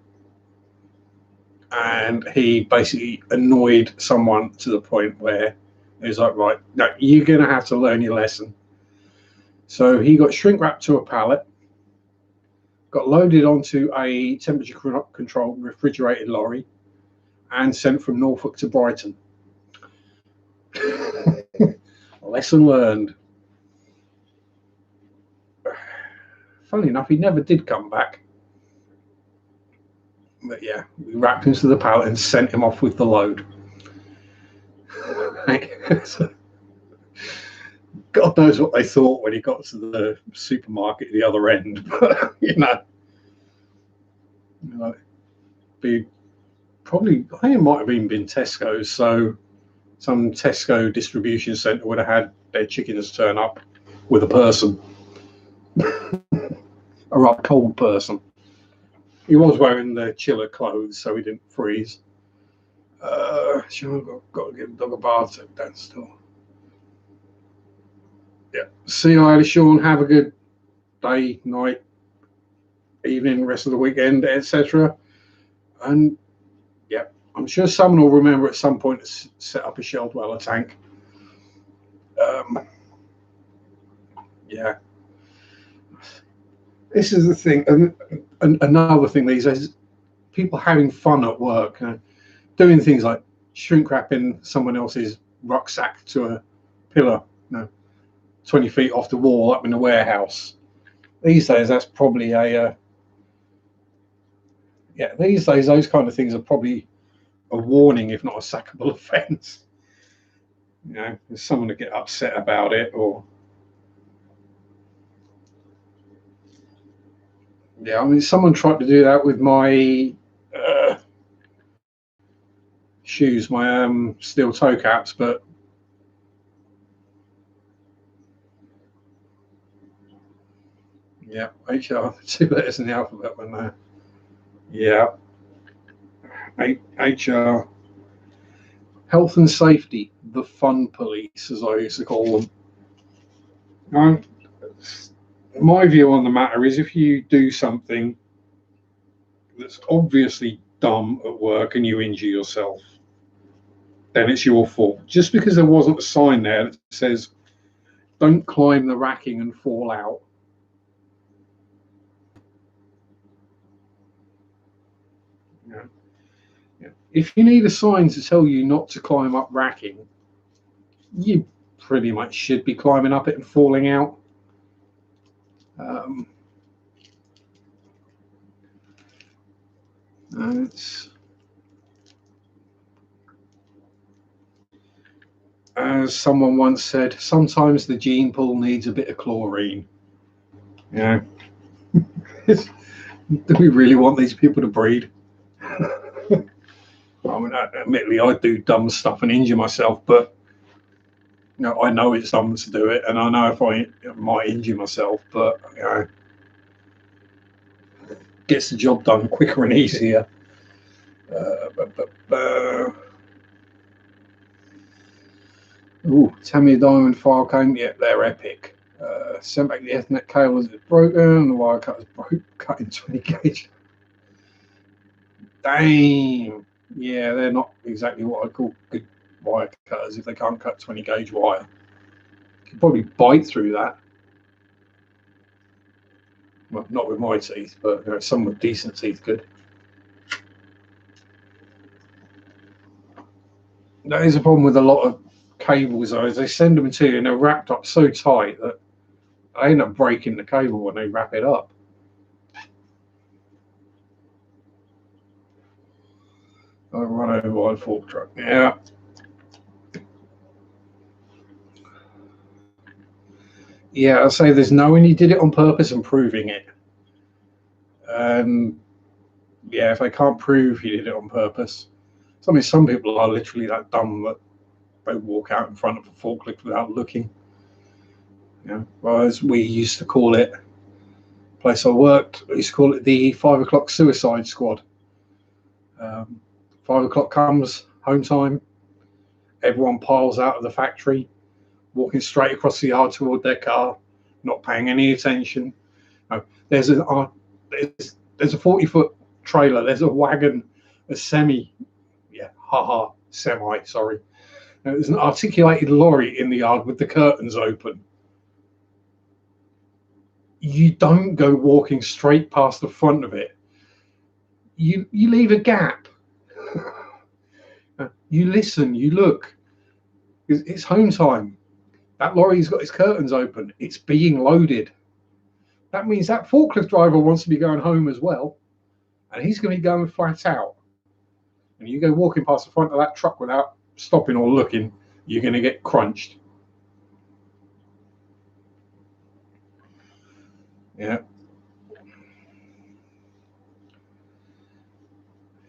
and he basically annoyed someone to the point where he was like, right, no, you're going to have to learn your lesson. So he got shrink wrapped to a pallet, got loaded onto a temperature controlled refrigerated lorry, and sent from Norfolk to Brighton. Lesson learned. Funny enough, he never did come back. But yeah, we wrapped him to the pallet and sent him off with the load. God knows what they thought when he got to the supermarket at the other end. But, be probably, I think it might have even been Tesco's. So some Tesco distribution centre would have had their chickens turn up with a person, a rather cold person. He was wearing the chiller clothes, so he didn't freeze. Sure, got to give the dog a bath. That's still. Yeah. See you later, Sean. Have a good day, night, evening, rest of the weekend, etc. And yeah, I'm sure someone will remember at some point to set up a shell dweller tank. Yeah. This is the thing, and another thing these days, people having fun at work, doing things like shrink wrapping someone else's rucksack to a pillar, 20 feet off the wall up in a warehouse. These days, that's probably these days, those kind of things are probably a warning, if not a sackable offence. There's someone to get upset about it, or yeah, I mean, someone tried to do that with my shoes, my steel toe caps, but yeah, HR, 2 letters in the alphabet, when there. Yeah, HR, health and safety, the fun police, as I used to call them. My view on the matter is, if you do something that's obviously dumb at work and you injure yourself, then it's your fault. Just because there wasn't a sign there that says, don't climb the racking and fall out. If you need a sign to tell you not to climb up racking, you pretty much should be climbing up it and falling out. As someone once said, sometimes the gene pool needs a bit of chlorine. Do we really want these people to breed? I mean, admittedly, I do dumb stuff and injure myself, but I know it's dumb to do it, and I know if I might injure myself, but gets the job done quicker and easier. Tammy Diamond file came. Yeah, they're epic. Sent back the Ethernet cable as it's broken. The wire cut is broke, cut in 20 gauge. Damn. Yeah, they're not exactly what I call good wire cutters if they can't cut 20 gauge wire. You could probably bite through that. Well, not with my teeth, but some with decent teeth could. That is a problem with a lot of cables, though, is they send them to you and they're wrapped up so tight that they end up breaking the cable when they wrap it up. I run over by a fork truck. Yeah. Yeah, I'll say there's knowing you did it on purpose and proving it. And yeah, if they can't prove you did it on purpose, some people are literally that dumb that they walk out in front of a forklift without looking. Well, as we used to call it, place I worked, we used to call it the 5 o'clock suicide squad. 5 o'clock comes, home time, everyone piles out of the factory, walking straight across the yard toward their car, not paying any attention. There's a 40-foot trailer, there's a wagon, a semi, sorry. There's an articulated lorry in the yard with the curtains open. You don't go walking straight past the front of it. You leave a gap. You listen, you look. It's home time. That lorry's got its curtains open. It's being loaded. That means that forklift driver wants to be going home as well. And he's going to be going flat out. And you go walking past the front of that truck without stopping or looking, you're going to get crunched. Yeah.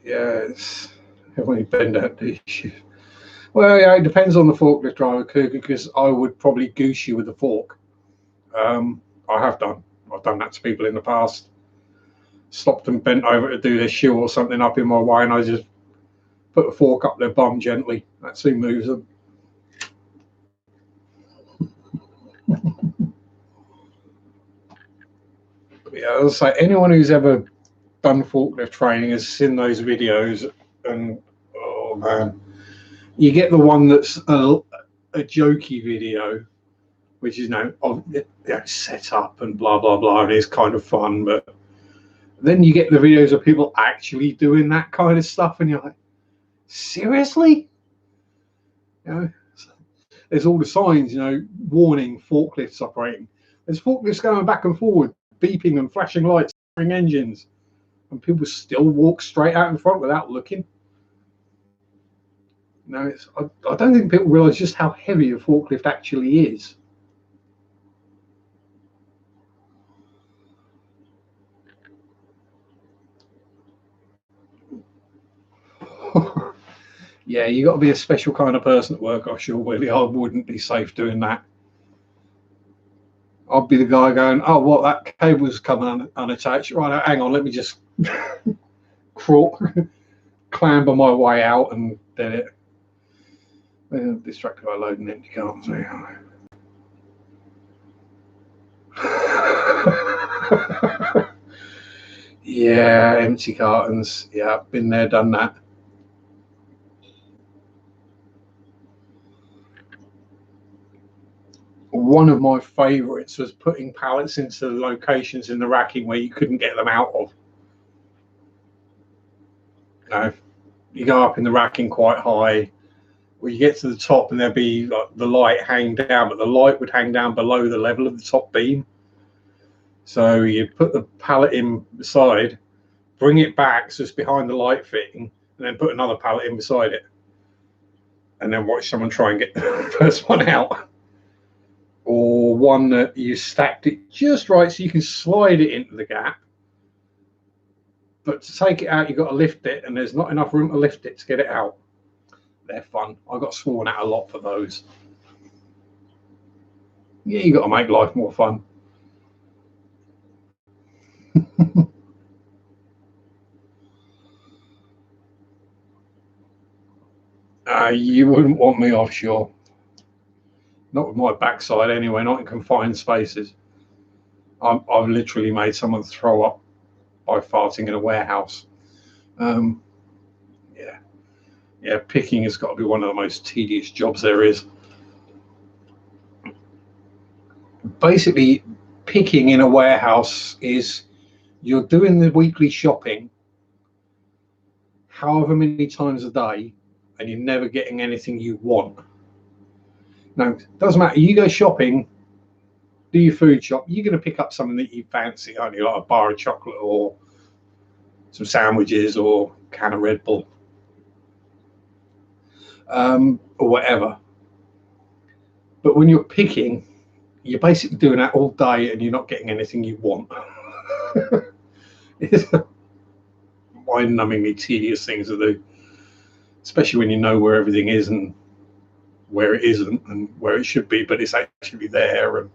Yeah, everybody bend out these shoes. Well, yeah, it depends on the forklift driver, because I would probably goose you with a fork. I have done. I've done that to people in the past. Stopped and bent over to do their shoe or something up in my way, and I just put a fork up their bum gently. That's who moves them. Yeah, I'll say anyone who's ever done forklift training has seen those videos, and oh man, you get the one that's a jokey video, which is set up and blah blah blah, and it's kind of fun, but then you get the videos of people actually doing that kind of stuff, and you're like, seriously? There's all the signs, warning forklifts operating. There's forklifts going back and forward, beeping and flashing lights, engines, and people still walk straight out in front without looking. I don't think people realise just how heavy a forklift actually is. Yeah, you got to be a special kind of person at work, I'm sure, Willie. I wouldn't be safe doing that. I'd be the guy going, oh, what, that cable's coming unattached. Right, hang on, let me just clamber my way out and did it. Distracted by loading empty cartons. Yeah, empty cartons. Yeah, been there, done that. One of my favourites was putting pallets into the locations in the racking where you couldn't get them out of. You go up in the racking quite high, where you get to the top and there'd be like the light hang down, but the light would hang down below the level of the top beam. So you put the pallet in beside, bring it back so it's behind the light fitting, and then put another pallet in beside it, and then watch someone try and get the first one out. Or one that you stacked it just right so you can slide it into the gap, but to take it out you've got to lift it, and there's not enough room to lift it to get it out. They're fun. I got sworn at a lot for those. Yeah, you got to make life more fun. You wouldn't want me offshore. Not with my backside anyway, not in confined spaces. I've literally made someone throw up by farting in a warehouse. Yeah, picking has got to be one of the most tedious jobs there is. Basically, picking in a warehouse is you're doing the weekly shopping however many times a day, and you're never getting anything you want. Now, it doesn't matter. You go shopping, do your food shop, you're going to pick up something that you fancy, aren't you? Like a bar of chocolate or some sandwiches or a can of Red Bull. Or whatever. But when you're picking, you're basically doing that all day and you're not getting anything you want. It's a mind-numbingly tedious thing to do, especially when you know where everything is and where it isn't and where it should be, but it's actually there. And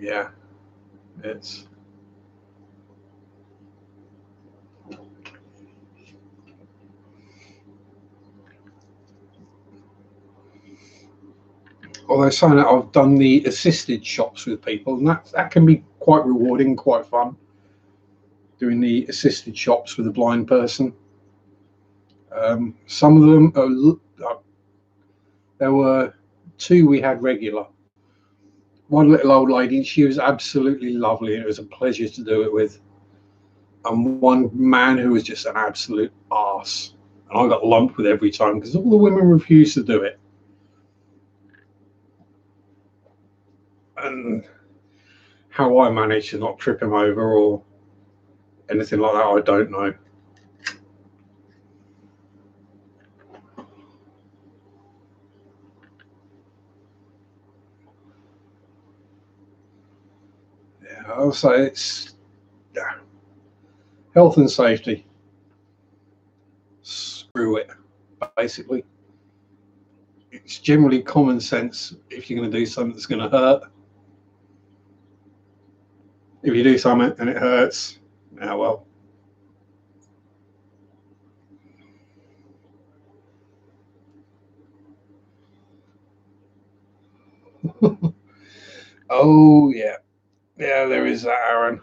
yeah, it's although saying that, I've done the assisted shops with people, and that can be quite rewarding, quite fun. Doing the assisted shops with a blind person. Some of them, there were two we had regular. One little old lady, she was absolutely lovely, and it was a pleasure to do it with. And one man who was just an absolute arse. And I got lumped with every time because all the women refused to do it. And how I managed to not trip him over or anything like that, I don't know. Yeah, I'll say it's health and safety. Screw it, basically. It's generally common sense if you're going to do something that's going to hurt. If you do something and it hurts, well. Oh, yeah. Yeah, there is that, Aaron.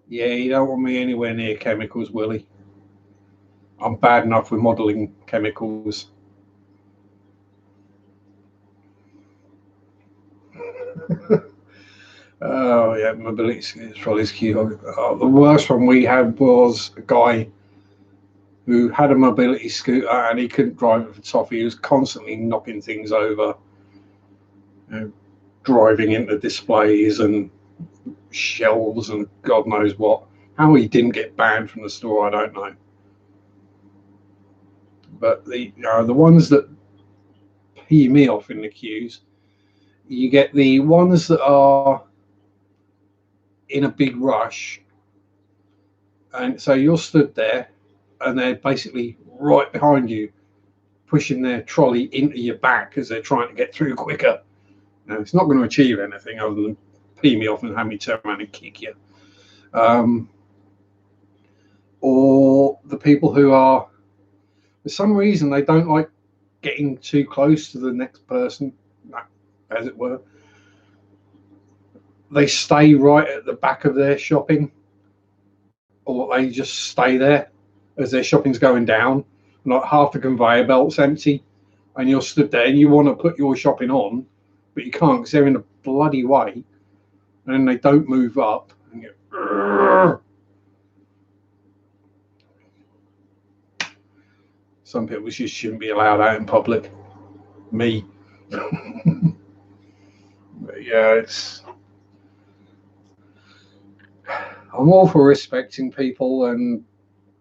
Yeah, you don't want me anywhere near chemicals, Willie. I'm bad enough with modelling chemicals. Oh, yeah, mobility skills probably is key. The worst one we had was a guy who had a mobility scooter and he couldn't drive it for toffee. He was constantly knocking things over, driving into displays and shelves and God knows what. How he didn't get banned from the store, I don't know. But the ones that pee me off in the queues, you get the ones that are in a big rush, and so you're stood there, and they're basically right behind you, pushing their trolley into your back as they're trying to get through quicker. Now, it's not going to achieve anything other than pee me off and have me turn around and kick you. Or the people who are, for some reason, they don't like getting too close to the next person, as it were. They stay right at the back of their shopping, or they just stay there as their shopping's going down. Like half the conveyor belt's empty, and you're stood there and you want to put your shopping on, but you can't because they're in the bloody way, and then they don't move up. And you go, some people just shouldn't be allowed out in public. Me. But yeah, I'm all for respecting people and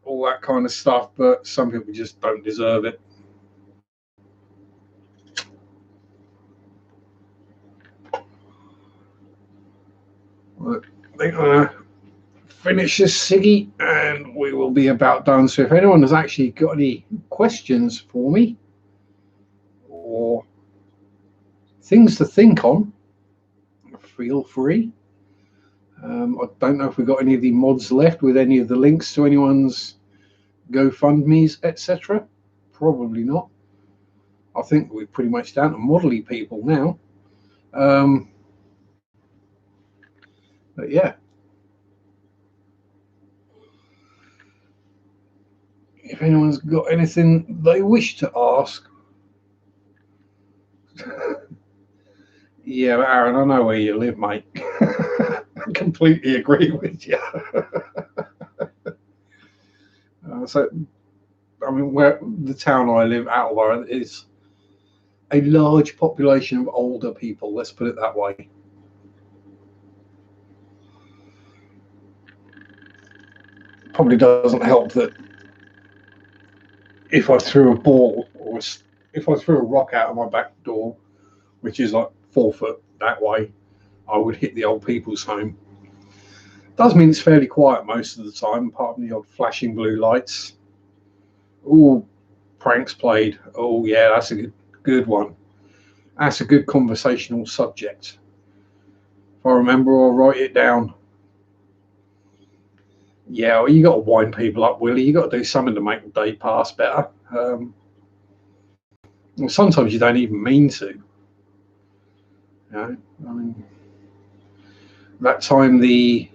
all that kind of stuff, but some people just don't deserve it. But they're gonna finish this ciggy and we will be about done. So if anyone has actually got any questions for me or things to think on, feel free. I don't know if we've got any of the mods left with any of the links to anyone's GoFundMe's, etc. Probably not. I think we're pretty much down to modelly people now. But yeah. If anyone's got anything they wish to ask. Yeah, Aaron, I know where you live, mate. I completely agree with you. So, I mean, where the town I live out of is a large population of older people, let's put it that way. Probably doesn't help that if I threw a ball or if I threw a rock out of my back door, which is like 4 foot that way, I would hit the old people's home. Does mean it's fairly quiet most of the time, apart from the odd flashing blue lights. All pranks played. Oh yeah, that's a good one. That's a good conversational subject. If I remember, I'll write it down. Yeah, well, you got to wind people up, Willie. You got to do something to make the day pass better. And sometimes you don't even mean to. You know, I mean, that time the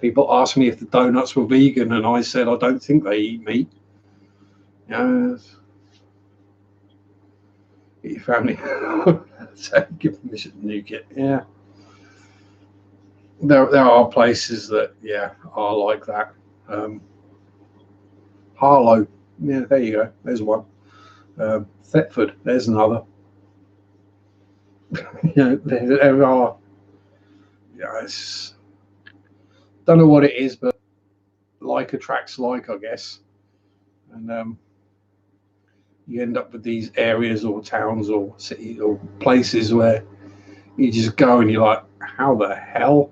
people asked me if the donuts were vegan, and I said I don't think they eat meat. You know, get your family. So give them this new kit. Yeah, there are places that are like that. Harlow, yeah, there you go. There's one. Thetford, there's another. There are. Yeah, it's, don't know what it is, but like attracts like, I guess. And you end up with these areas or towns or cities or places where you just go and you're like, how the hell?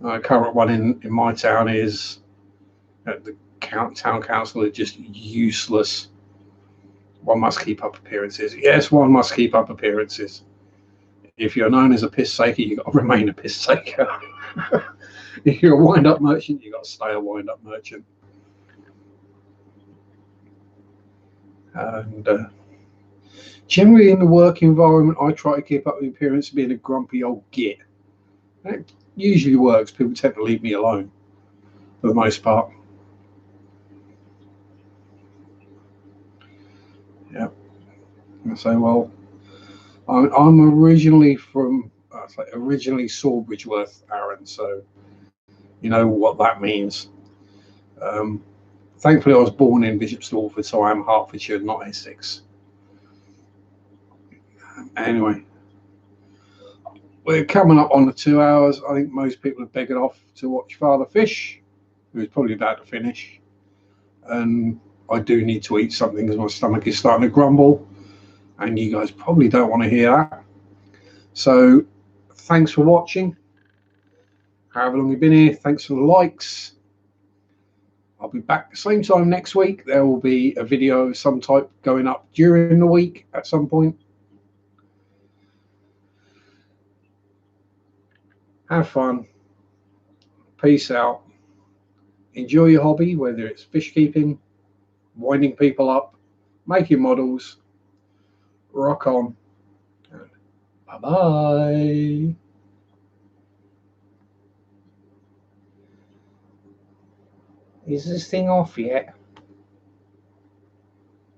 The current one in my town is the town council are just useless. One must keep up appearances. Yes, one must keep up appearances. If you're known as a piss taker, you've got to remain a piss taker. If you're a wind-up merchant, you've got to stay a wind-up merchant. And generally in the work environment, I try to keep up the appearance of being a grumpy old git. And it usually works. People tend to leave me alone for the most part. Yeah. I say, well, I'm originally from Sawbridgeworth, Aaron, so you know what that means. Thankfully, I was born in Bishop Stortford, so I am Hertfordshire, not Essex. Anyway, we're coming up on the 2 hours. I think most people have begged off to watch Father Fish, who's probably about to finish. And I do need to eat something because my stomach is starting to grumble. And you guys probably don't want to hear that. So thanks for watching. However long you've been here, thanks for the likes. I'll be back the same time next week. There will be a video of some type going up during the week at some point. Have fun. Peace out. Enjoy your hobby, whether it's fish keeping, winding people up, making models. Rock on. Bye-bye. Is this thing off yet?